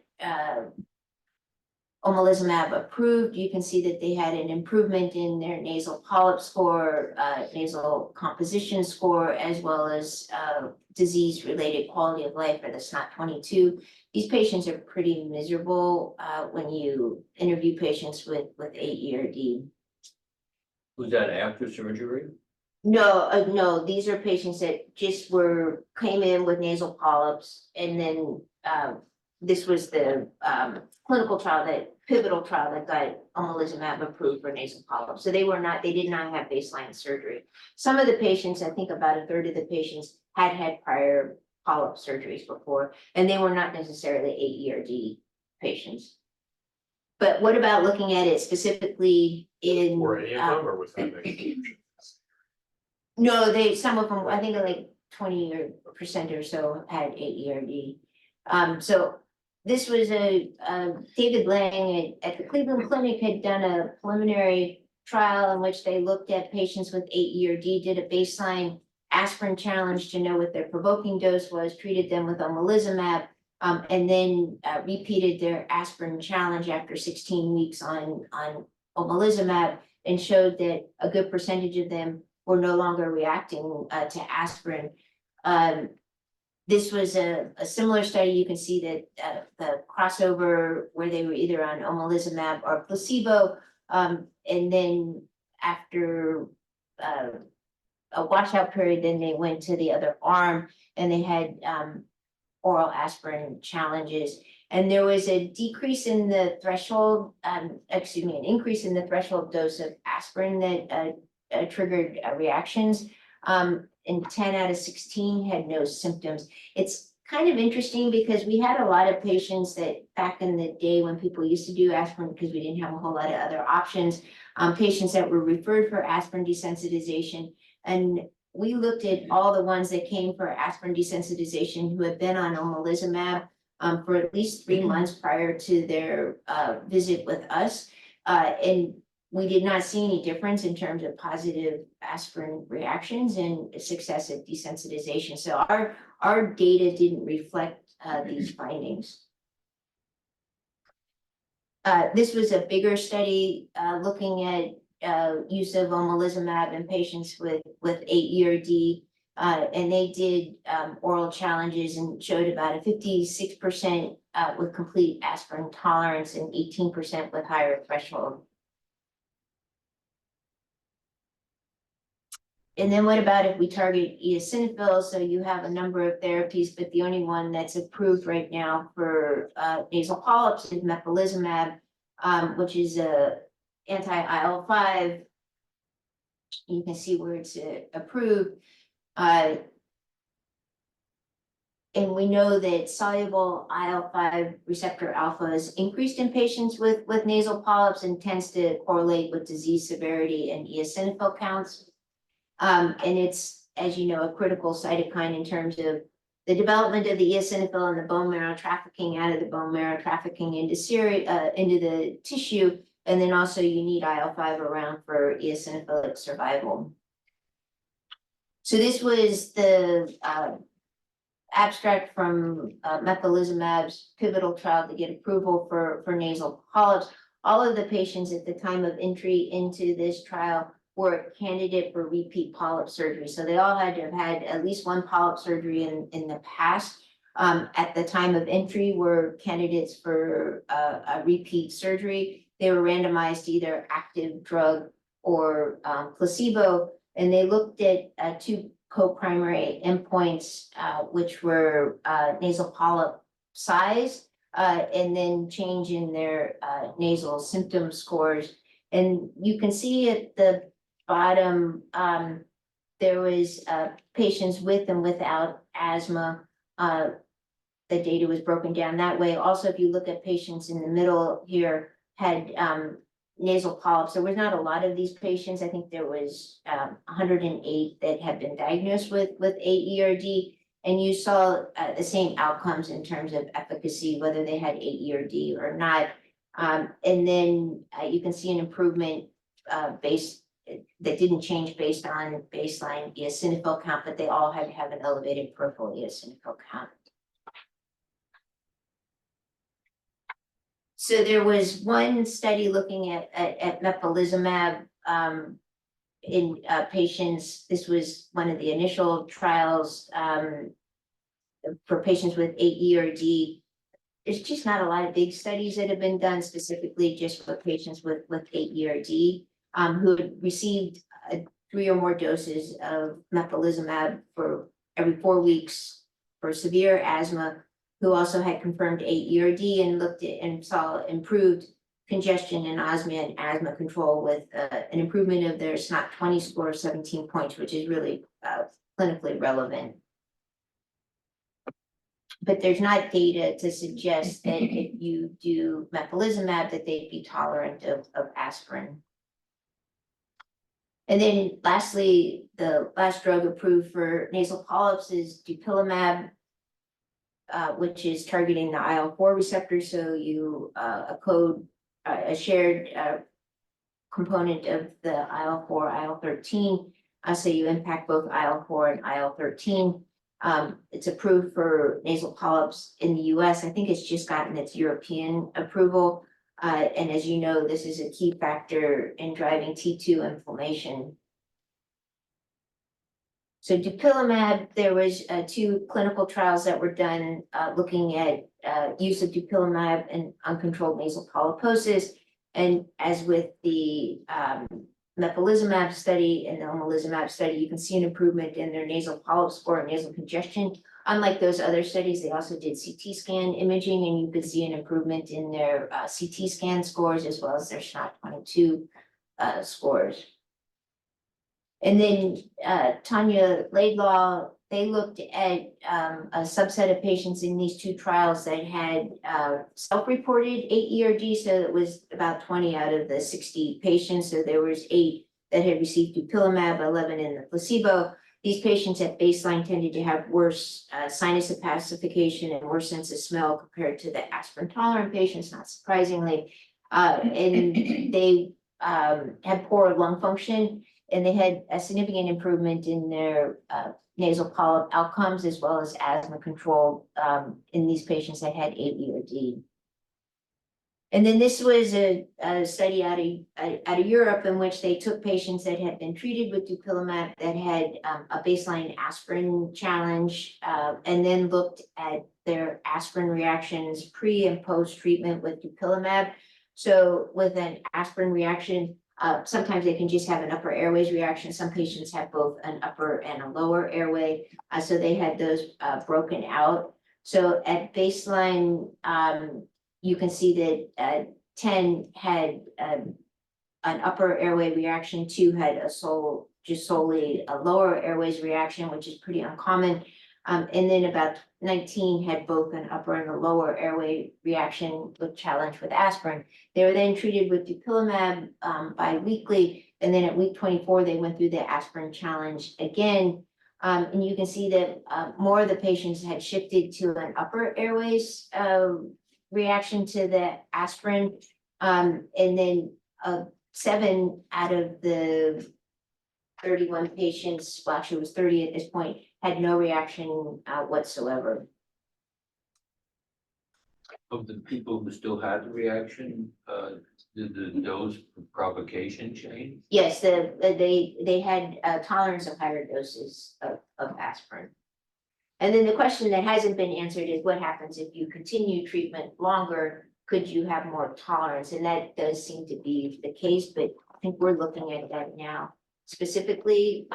omalizumab approved. You can see that they had an improvement in their nasal polyp score, nasal composition score, as well as disease-related quality of life, or the SNOT-22. These patients are pretty miserable when you interview patients with AERD. Was that after surgery? No, no, these are patients that just came in with nasal polyps, and then this was the clinical trial, pivotal trial that got omalizumab approved for nasal polyps. So they did not have baseline surgery. Some of the patients, I think about a third of the patients, had prior polyp surgeries before, and they were not necessarily AERD patients. But what about looking at it specifically in? Or any of them, or was that next? No, some of them, I think like 20% or so had AERD. So this was David Lang at the Cleveland Clinic had done a preliminary trial in which they looked at patients with AERD, did a baseline aspirin challenge to know what their provoking dose was, treated them with omalizumab, and then repeated their aspirin challenge after 16 weeks on omalizumab, and showed that a good percentage of them were no longer reacting to aspirin. This was a similar study. You can see that the crossover where they were either on omalizumab or placebo, and then after a washout period, then they went to the other arm and they had oral aspirin challenges. And there was a decrease in the threshold, an increase in the threshold dose of aspirin that triggered reactions. And 10 out of 16 had no symptoms. It's kind of interesting because we had a lot of patients that back in the day when people used to do aspirin because we didn't have a whole lot of other options, patients that were referred for aspirin desensitization. And we looked at all the ones that came for aspirin desensitization who had been on omalizumab for at least 3 months prior to their visit with us. And we did not see any difference in terms of positive aspirin reactions and successive desensitization. So our data didn't reflect these findings. This was a bigger study looking at use of omalizumab in patients with AERD, and they did oral challenges and showed about a 56% with complete aspirin tolerance and 18% with higher threshold. And then what about if we target eosinophils? So you have a number of therapies, but the only one that's approved right now for nasal polyps is mepolizumab, which is a anti-IL-5. You can see where it's approved. And And we know that soluble IL-5 receptor alpha is increased in patients with nasal polyps and tends to correlate with disease severity and eosinophil counts. And it's, as you know, a critical cytokine in terms of the development of the eosinophil in the bone marrow, trafficking out of the bone marrow, trafficking into into the tissue, and then also you need IL-5 around for eosinophilic survival. So this was the abstract from mepolizumab's pivotal trial to get approval for nasal polyps. All of the patients at the time of entry into this trial were a candidate for repeat polyp surgery. So they all had to have had at least one polyp surgery in the past. At the time of entry were candidates for a repeat surgery. They were randomized to either active drug or placebo, and they looked at two co-primary endpoints, which were nasal polyp size and then change in their nasal symptom scores. And you can see at the bottom, there was patients with and without asthma. The data was broken down that way. Also, if you look at patients in the middle here, had nasal polyps. There was not a lot of these patients. I think there was 108 that had been diagnosed with AERD, and you saw the same outcomes in terms of efficacy, whether they had AERD or not. And then you can see an improvement that didn't change based on baseline eosinophil count, but they all had to have an elevated peripheral eosinophil count. So there was one study looking at mepolizumab in patients. This was one of the initial trials for patients with AERD. There's just not a lot of big studies that have been done specifically just for patients with AERD who had received 3 or more doses of mepolizumab for every 4 weeks for severe asthma, who also had confirmed AERD and looked at and saw improved congestion and asthma control with an improvement of their SNOT-20 score of 17 points, which is really clinically relevant. But there's not data to suggest that if you do mepolizumab that they'd be tolerant of aspirin. And then lastly, the last drug approved for nasal polyps is dupilumab, which is targeting the IL-4 receptor. So you a shared component of the IL-4, IL-13. So you impact both IL-4 and IL-13. It's approved for nasal polyps in the US. I think it's just gotten its European approval. And as you know, this is a key factor in driving T2 inflammation. So dupilumab, there was 2 clinical trials that were done looking at use of dupilumab in uncontrolled nasal polyposis. And as with the mepolizumab study and the omalizumab study, you can see an improvement in their nasal polyp score and nasal congestion. Unlike those other studies, they also did CT scan imaging, and you could see an improvement in their CT scan scores as well as their SNOT-22 scores. And then Tanya Laidlaw, they looked at a subset of patients in these 2 trials that had self-reported AERD. So it was about 20 out of the 60 patients. So there was 8 that had received dupilumab, 11 in the placebo. These patients at baseline tended to have worse sinus opacification and worse sense of smell compared to the aspirin tolerant patients, not surprisingly. And they had poor lung function, and they had a significant improvement in their nasal polyp outcomes as well as asthma control in these patients that had AERD. And then this was a study out of Europe in which they took patients that had been treated with dupilumab that had a baseline aspirin challenge and then looked at their aspirin reactions pre and post treatment with dupilumab. So with an aspirin reaction, sometimes they can just have an upper airways reaction. Some patients have both an upper and a lower airway. So they had those broken out. So at baseline, you can see that 10 had an upper airway reaction, 2 had just solely a lower airways reaction, which is pretty uncommon. And then about 19 had both an upper and a lower airway reaction with challenge with aspirin. They were then treated with dupilumab bi-weekly, and then at week 24, they went through the aspirin challenge again. And you can see that more of the patients had shifted to an upper airways reaction to the aspirin. And then 7 out of the 31 patients, well, actually it was 30 at this point, had no reaction whatsoever. Of the people who still had the reaction, did the dose provocation change? Yes, they had tolerance of higher doses of aspirin. And then the question that hasn't been answered is what happens if you continue treatment longer? Could you have more tolerance? And that does seem to be the case, but I think we're looking at that now. Specifically,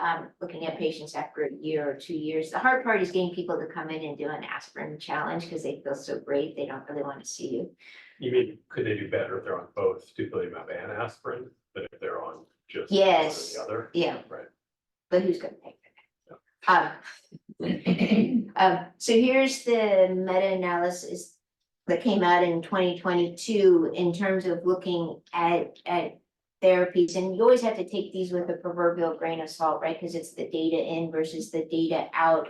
looking at patients after a year or 2 years. The hard part is getting people to come in and do an aspirin challenge because they feel so great, they don't really want to see you. You mean, could they do better if they're on both dupilumab and aspirin than if they're on just Yes. one or the other? Yeah. Right. But who's gonna pay for that? So here's the meta-analysis that came out in 2022 in terms of looking at therapies, and you always have to take these with a proverbial grain of salt, right? Because it's the data in versus the data out.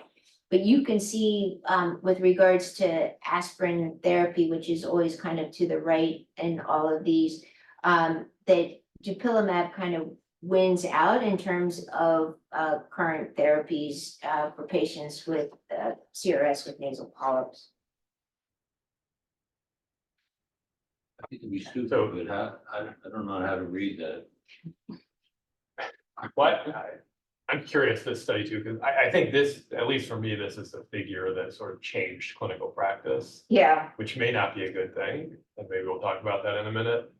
But you can see with regards to aspirin therapy, which is always kind of to the right in all of these, that dupilumab kind of wins out in terms of current therapies for patients with CRS with nasal polyps. I think it'd be stupid, So- but I don't know how to read that. I'm curious this study too, because I think this, at least for me, this is a figure that sort of changed clinical practice, Yeah, which may not be a good thing, and maybe we'll talk about that in a minute.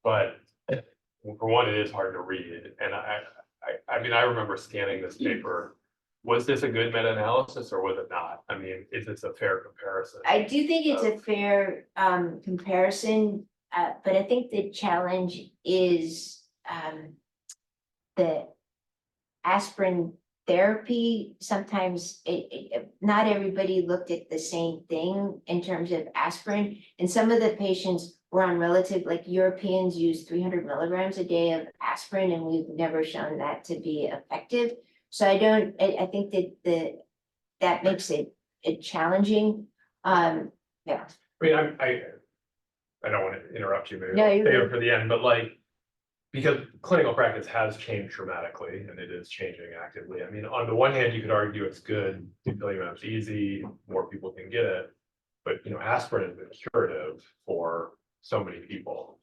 But for one, it is hard to read, and I mean, I remember scanning this paper. Was this a good meta-analysis or was it not? I mean, is this a fair comparison? I do think it's a fair comparison, but I think the challenge is the aspirin therapy. Sometimes not everybody looked at the same thing in terms of aspirin, and some of the patients were on relative, like Europeans use 300 milligrams a day of aspirin, and we've never shown that to be effective. So I think that that makes it challenging. Yeah. I mean, I don't want to interrupt you, maybe No, I'll you're save good. it for the end, but like, because clinical practice has changed dramatically and it is changing actively. I mean, on the one hand, you could argue it's good, dupilumab's easy, more people can get it. But, you know, aspirin has been curative for so many people.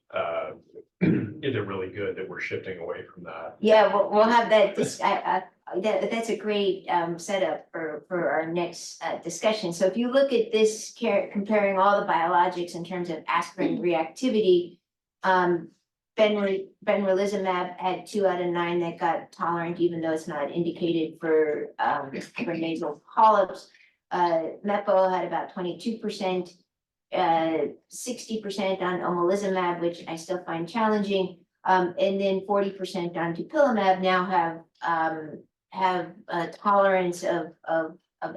Is it really good that we're shifting away from that? Yeah, we'll have that, that's a great setup for our next discussion. So if you look at this comparing all the biologics in terms of aspirin reactivity, benralizumab had 2 out of 9 that got tolerant, even though it's not indicated for nasal polyps. Mepo had about 22%, 60% on omalizumab, which I still find challenging, and then 40% on dupilumab now have a tolerance of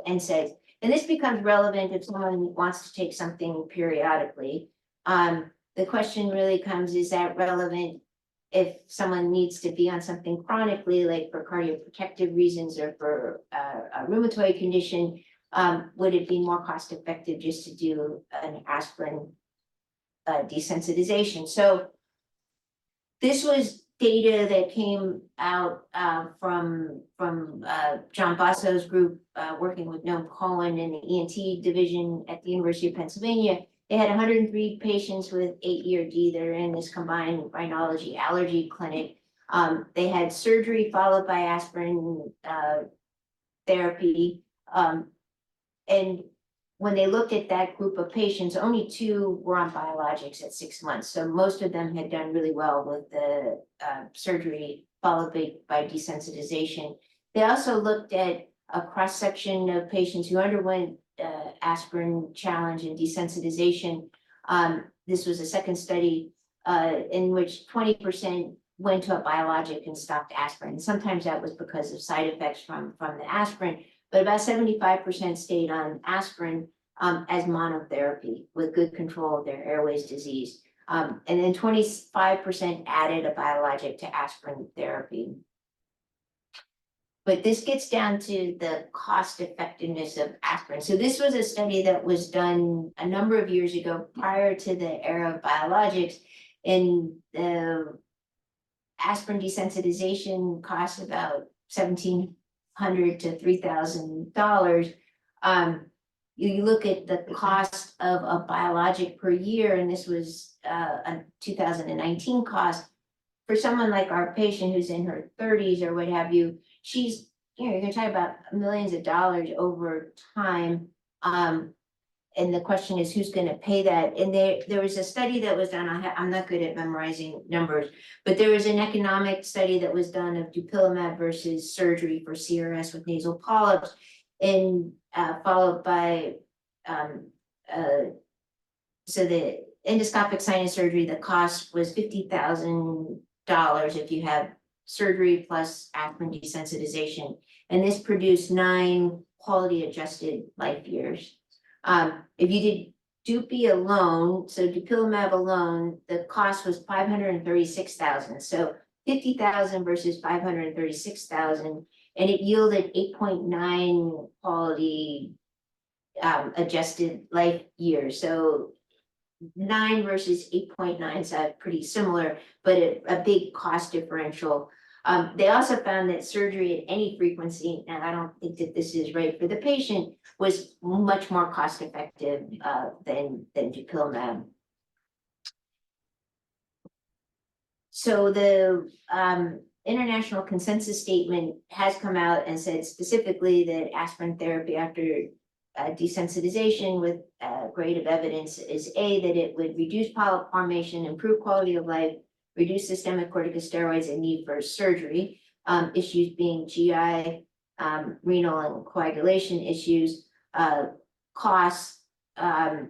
NSAIDs. And this becomes relevant if someone wants to take something periodically. The question really comes, is that relevant if someone needs to be on something chronically, like for cardioprotective reasons or for a rheumatoid condition? Would it be more cost effective just to do an aspirin desensitization? So this was data that came out from John Bosso's group working with Noam Cohen in the ENT division at the University of Pennsylvania. They had 103 patients with AERD that are in this combined rhinology allergy clinic. They had surgery followed by aspirin therapy. And when they looked at that group of patients, only 2 were on biologics at 6 months. So most of them had done really well with the surgery followed by desensitization. They also looked at a cross-section of patients who underwent aspirin challenge and desensitization. This was a second study in which 20% went to a biologic and stopped aspirin. And sometimes that was because of side effects from the aspirin. but about 75% stayed on aspirin as monotherapy with good control of their airways disease. And then 25% added a biologic to aspirin therapy. But this gets down to the cost effectiveness of aspirin. So this was a study that was done a number of years ago prior to the era of biologics. And the aspirin desensitization costs about $1,700 to $3,000. You look at the cost of a biologic per year, and this was a 2019 cost. For someone like our patient who's in her 30s or what have you, she's, you're gonna talk about millions of dollars over time. And the question is, who's gonna pay that? And there was a study that was done, I'm not good at memorizing numbers, but there was an economic study that was done of dupilumab versus surgery for CRS with nasal polyps, and followed by, so the endoscopic sinus surgery, the cost was $50,000 if you have surgery plus aspirin desensitization. And this produced 9 quality adjusted life years. If you did Dupi alone, so dupilumab alone, the cost was $536,000. So 50,000 versus 536,000, and it yielded 8.9 quality adjusted life years. So 9 versus 8.9 is pretty similar, but a big cost differential. They also found that surgery at any frequency, and I don't think that this is right for the patient, was much more cost effective than dupilumab. So the international consensus statement has come out and said specifically that aspirin therapy after desensitization with grade of evidence is A, that it would reduce polyp formation, improve quality of life, reduce systemic corticosteroids and need for surgery, issues being GI, renal and coagulation issues, costs, and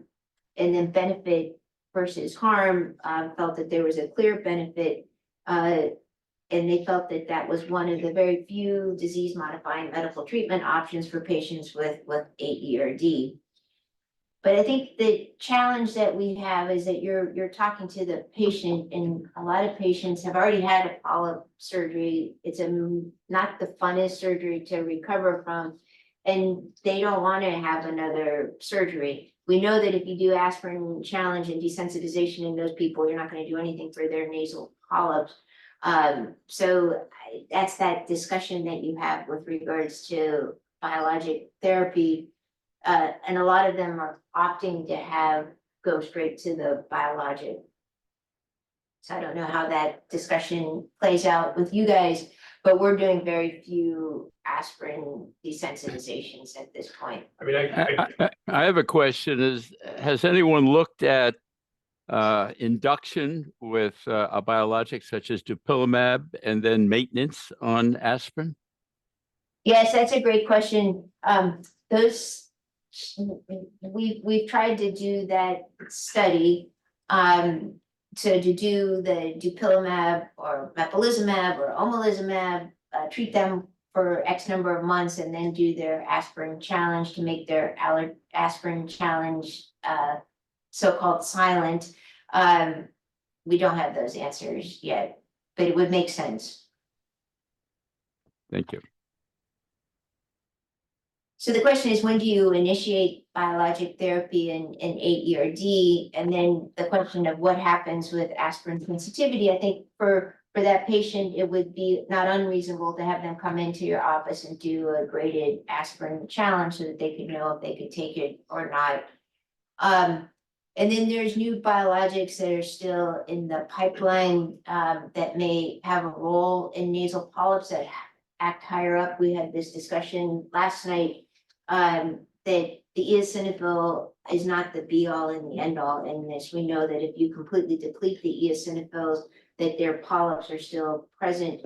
then benefit versus harm, felt that there was a clear benefit, and they felt that that was one of the very few disease-modifying medical treatment options for patients with AERD. But I think the challenge that we have is that you're talking to the patient, and a lot of patients have already had a polyp surgery. It's not the funnest surgery to recover from, and they don't want to have another surgery. We know that if you do aspirin challenge and desensitization in those people, you're not going to do anything for their nasal polyps. So that's that discussion that you have with regards to biologic therapy. And a lot of them are opting to go straight to the biologic. So I don't know how that discussion plays out with you guys, but we're doing very few aspirin desensitizations at this point. I mean, I have a question. Has anyone looked at induction with a biologic such as dupilumab and then maintenance on aspirin? Yes, that's a great question. We've tried to do that study. So to do the dupilumab or mepolizumab or omalizumab, treat them for X number of months and then do their aspirin challenge to make their aspirin challenge so-called silent. We don't have those answers yet, but it would make sense. Thank you. So the question is, when do you initiate biologic therapy in AERD? And then the question of what happens with aspirin sensitivity. I think for that patient, it would be not unreasonable to have them come into your office and do a graded aspirin challenge so that they could know if they could take it or not. And then there's new biologics that are still in the pipeline that may have a role in nasal polyps that act higher up. We had this discussion last night that the eosinophil is not the be all and the end all in this. We know that if you completely deplete the eosinophils, that their polyps are still present.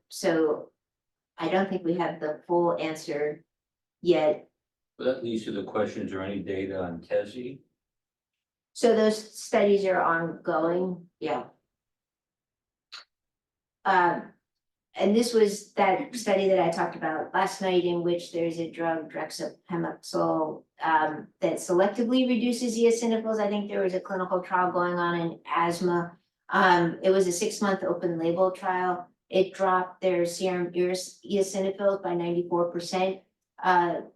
So I don't think we have the full answer yet. But that leads to the question, is there any data on TESI? So those studies are ongoing, yeah. and this was that study that I talked about last night, in which there's a drug, drexapamexole, that selectively reduces eosinophils. I think there was a clinical trial going on in asthma. It was a 6-month open label trial. It dropped their serum eosinophils by 94%.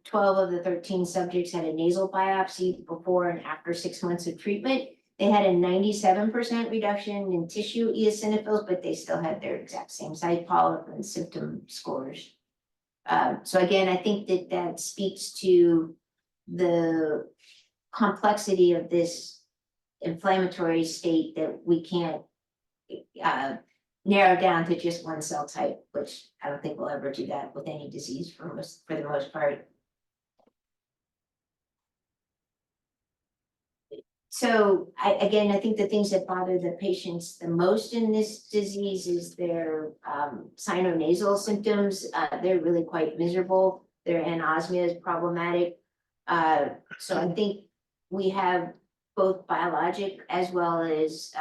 12 of the 13 subjects had a nasal biopsy before and after 6 months of treatment. They had a 97% reduction in tissue eosinophils, but they still had their exact same site polyp and symptom scores. So again, I think that that speaks to the complexity of this inflammatory state, that we can't narrow down to just one cell type, which I don't think we'll ever do that with any disease for the most part. So I think the things that bother the patients the most in this disease is their sinonasal symptoms. They're really quite miserable. Their anosmia is problematic. So I think we have both biologic as well as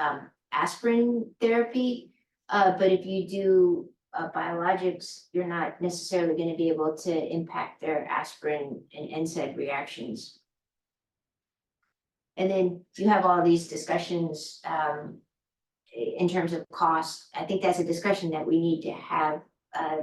aspirin therapy. But if you do biologics, you're not necessarily going to be able to impact their aspirin and NSAID reactions. And then you have all these discussions in terms of cost. I think that's a discussion that we need to have.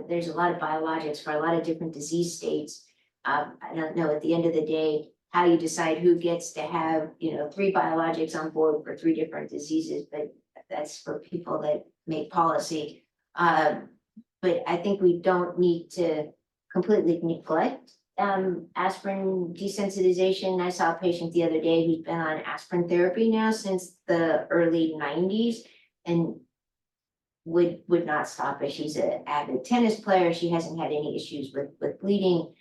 There's a lot of biologics for a lot of different disease states. I don't know, at the end of the day, how you decide who gets to have, 3 biologics on board for 3 different diseases, but that's for people that make policy. But I think we don't need to completely neglect aspirin desensitization. I saw a patient the other day who's been on aspirin therapy now since the early 90s and would not stop it. She's an avid tennis player. She hasn't had any issues with bleeding.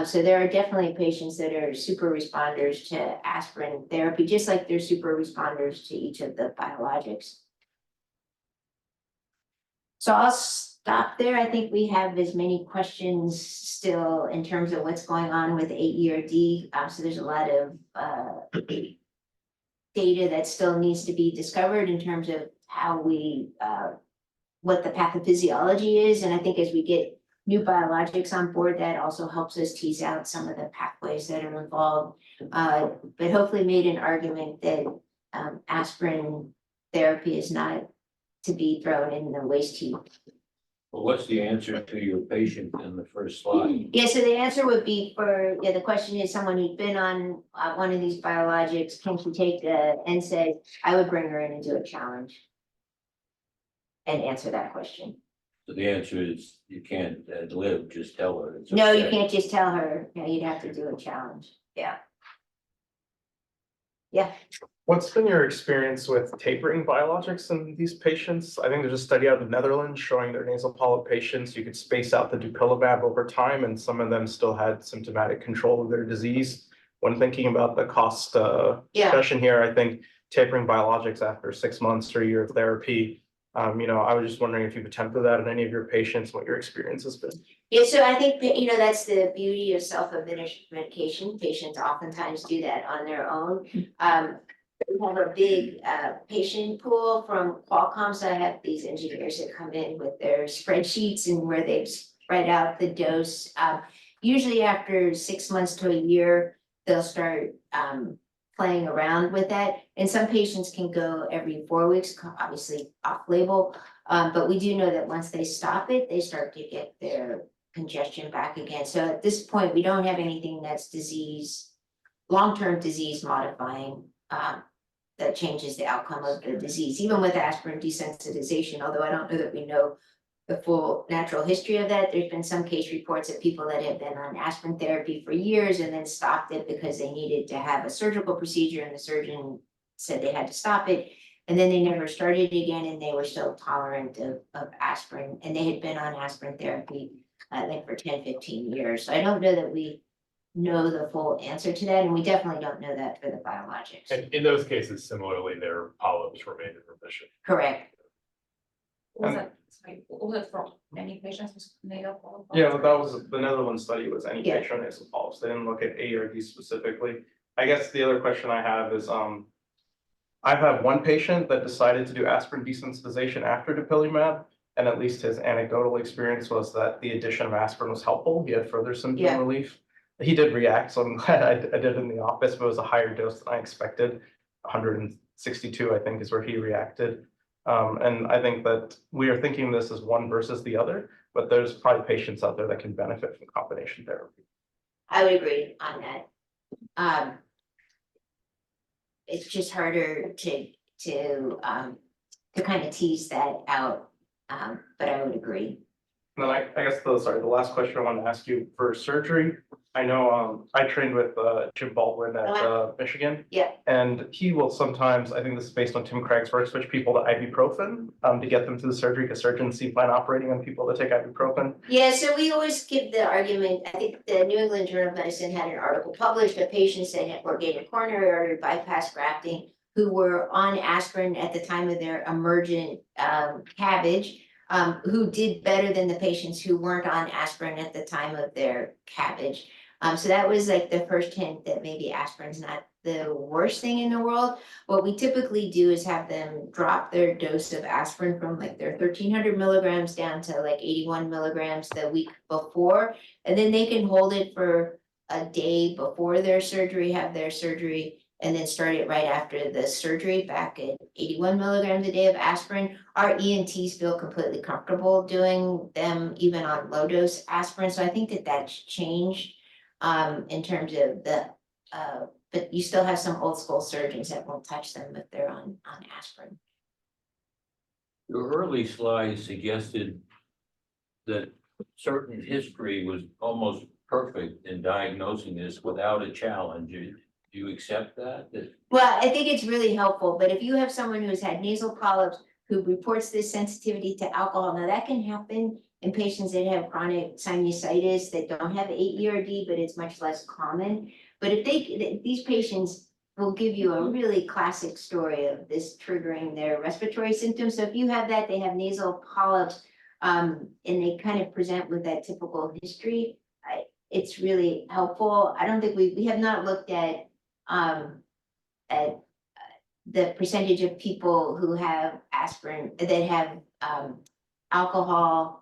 So there are definitely patients that are super responders to aspirin therapy, just like they're super responders to each of the biologics. So I'll stop there. I think we have as many questions still in terms of what's going on with AERD. So there's a lot of data that still needs to be discovered in terms of how we, what the pathophysiology is. And I think as we get new biologics on board, that also helps us tease out some of the pathways that are involved. But hopefully made an argument that aspirin therapy is not to be thrown in the waste heap. Well, what's the answer to your patient in the first slide? Yeah, so the answer would be the question is someone who's been on one of these biologics, can she take the NSAID? I would bring her in and do a challenge and answer that question. So the answer is you can't live, just tell her. It's No, you okay. can't just tell her, you'd have to do a challenge, yeah. Yeah. What's been your experience with tapering biologics in these patients? I think there's a study out of the Netherlands showing their nasal polyp patients, you could space out the dupilumab over time, and some of them still had symptomatic control of their disease. When thinking about the cost discussion here, I think tapering biologics after 6 months or a year of therapy, I was just wondering if you've attempted that in any of your patients, what your experience has been. Yeah, so I think that, that's the beauty of self-administered medication. Patients oftentimes do that on their own. We have a big patient pool from Qualcomm, so I have these engineers that come in with their spreadsheets and where they've spread out the dose. Usually after 6 months to a year, they'll start playing around with that. And some patients can go every 4 weeks, obviously off-label. But we do know that once they stop it, they start to get their congestion back again. So at this point, we don't have anything that's long-term disease modifying that changes the outcome of the disease, even with aspirin desensitization, although I don't know that we know the full natural history of that. There's been some case reports of people that have been on aspirin therapy for years and then stopped it because they needed to have a surgical procedure and the surgeon said they had to stop it. And then they never started again and they were still tolerant of aspirin, and they had been on aspirin therapy, I think, for 10, 15 years. So I don't know that we know the full answer to that, and we definitely don't know that for the biologics. And in those cases, similarly, their polyps remain in remission. Correct. Was it for any patients with nasal polyps? Yeah, but that was the Netherlands study, was any Yeah. patient nasal polyps. They didn't look at AERD specifically. I guess the other question I have is, I've had one patient that decided to do aspirin desensitization after dupilumab, And at least his anecdotal experience was that the addition of aspirin was helpful. He had further symptom Yeah. relief. He did react, so I'm glad I did it in the office, but it was a higher dose than I expected. 162, I think, is where he reacted. And I think that we are thinking this as one versus the other, but there's probably patients out there that can benefit from combination therapy. I would agree on that. It's just harder to kind of tease that out, but I would agree. And then I guess the last question I wanted to ask you for surgery. I know I trained with Jim Baldwin at Michigan. Yeah. And he will sometimes, I think this is based on Tim Craig's work, switch people to ibuprofen to get them to the surgery because surgeons seem fine operating on people that take ibuprofen. Yeah, so we always give the argument, I think the New England Journal of Medicine had an article published of patients that were getting coronary artery bypass grafting who were on aspirin at the time of their emergent CABG, who did better than the patients who weren't on aspirin at the time of their CABG. So that was like the first hint that maybe aspirin's not the worst thing in the world. What we typically do is have them drop their dose of aspirin from like their 1,300 milligrams down to like 81 milligrams the week before, and then they can hold it for a day before their surgery, have their surgery, and then start it right after the surgery back at 81 milligrams a day of aspirin. Our ENTs feel completely comfortable doing them even on low dose aspirin. So I think that that's changed in terms of the, but you still have some old school surgeons that won't touch them if they're on aspirin. Your early slides suggested that certain history was almost perfect in diagnosing this without a challenge. Do you accept that? Well, I think it's really helpful, but if you have someone who's had nasal polyps who reports this sensitivity to alcohol, now that can happen in patients that have chronic sinusitis that don't have AERD, but it's much less common. But if these patients will give you a really classic story of this triggering their respiratory symptoms. So if you have that, they have nasal polyps, and they kind of present with that typical history, it's really helpful. I don't think we have not looked at the percentage of people who have aspirin that have alcohol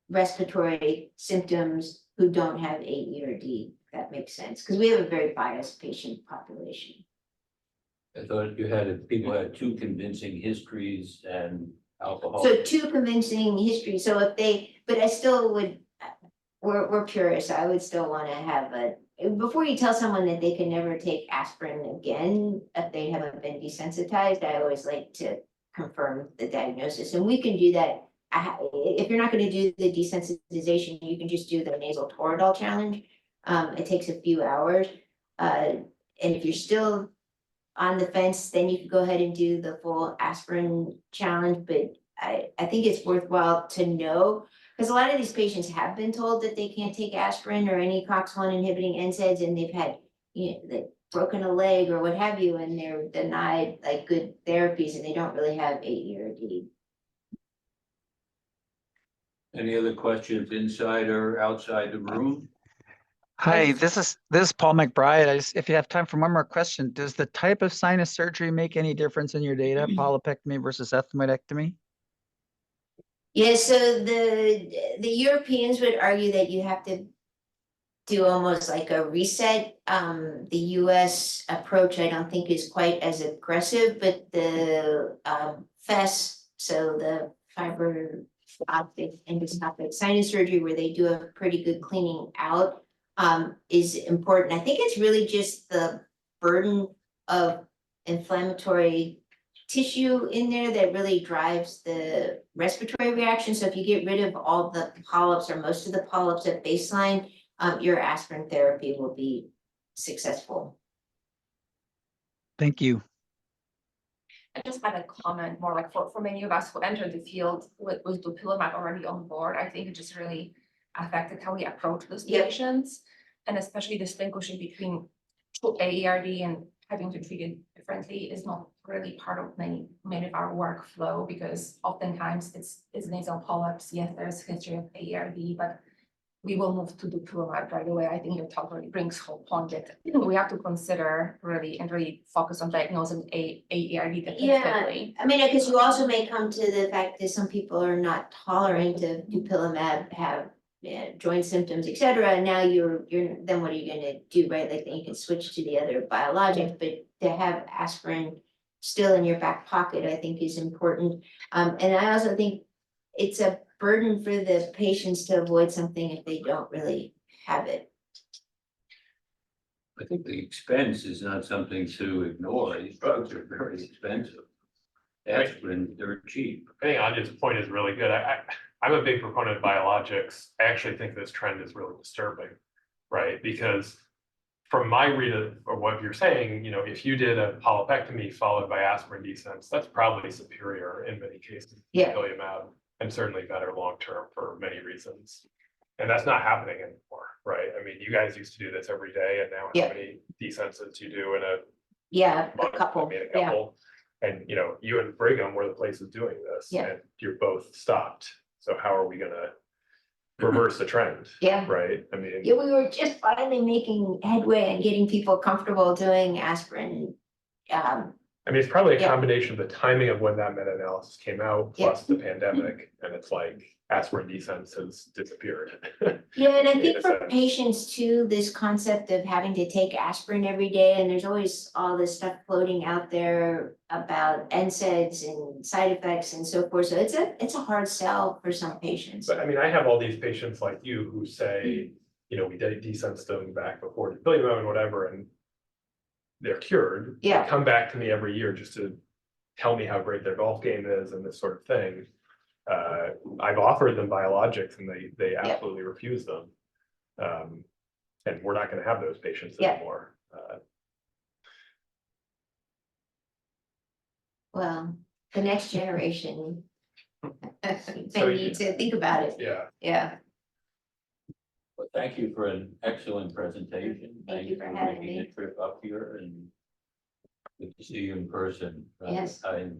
respiratory symptoms who don't have AERD, if that makes sense, because we have a very biased patient population. I thought people had two convincing histories and alcohol. So two convincing histories, so if they, but I still would, we're purists, I would still want to have before you tell someone that they can never take aspirin again, if they haven't been desensitized, I always like to confirm the diagnosis, and we can do that. If you're not going to do the desensitization, you can just do the nasal Toradol challenge. It takes a few hours, and if you're still on the fence, then you can go ahead and do the full aspirin challenge. But I think it's worthwhile to know, because a lot of these patients have been told that they can't take aspirin or any COX-1 inhibiting NSAIDs, and they've had, they've broken a leg or what have you, and they're denied like good therapies, and they don't really have AERD. Any other questions inside or outside the room? Hi, this is Paul McBride. If you have time for one more question, does the type of sinus surgery make any difference in your data, polypectomy versus ethmoidectomy? Yeah, so the Europeans would argue that you have to do almost like a reset. The US approach I don't think is quite as aggressive, but the FES, so the fiber optic endoscopic sinus surgery, where they do a pretty good cleaning out, is important. I think it's really just the burden of inflammatory tissue in there that really drives the respiratory reaction. So if you get rid of all the polyps or most of the polyps at baseline, your aspirin therapy will be successful. Thank you. I just had a comment more like for many of us who entered the field with dupilumab already on board, I think it just really affected how we approach those patients, and especially distinguishing between AERD and having to treat it differently is not really part of many of our workflow, because oftentimes it's nasal polyps. Yes, there's history of AERD, but we will move to dupilumab right away. I think your talk really brings whole point that we have to consider really and really focus on diagnosing AERD definitively. I mean, because you also may come to the fact that some people are not tolerant of dupilumab, have joint symptoms, et cetera, and now you're, then what are you gonna do, right? Like, then you can switch to the other biologics, but to have aspirin still in your back pocket, I think is important. And I also think it's a burden for the patients to avoid something if they don't really have it. I think the expense is not something to ignore. These drugs are very expensive. Aspirin, they're cheap. I think Anya's point is really good. I'm a big proponent of biologics. I actually think this trend is really disturbing, right? Because from my read of what you're saying, if you did a polypectomy followed by aspirin descents, that's probably superior in many cases. Yeah. Dupilumab, and certainly better long-term for many reasons. And that's not happening anymore, right? I mean, you guys used to do this every day, and now Yeah. how many descents do you do in a Yeah, a month? couple, I mean, a yeah. couple. And you and Brigham were the places doing this, Yeah. and you're both stopped. So how are we gonna reverse the trend? Yeah. Right? I mean, Yeah, we were just finally making headway and getting people comfortable doing aspirin. it's probably a Yeah. combination of the timing of when that meta-analysis came out, Yeah. plus the pandemic, and it's like aspirin descents has disappeared. Yeah, and I In think a for sense. patients too, this concept of having to take aspirin every day, and there's always all this stuff floating out there about NSAIDs and side effects and so forth, so it's a hard sell for some patients. But I have all these patients like you who say, we did desensed them back before dupilumab and whatever, and they're cured. Yeah. They come back to me every year just to tell me how great their golf game is and this sort of thing. I've offered them biologics and they absolutely refuse them. And we're not gonna have those patients Yeah. anymore. Well, the next generation, So they need to think about it, Yeah, yeah. Well, thank you for an excellent presentation. Thank you for having making me. the trip up here and good to see you in person. Yes. I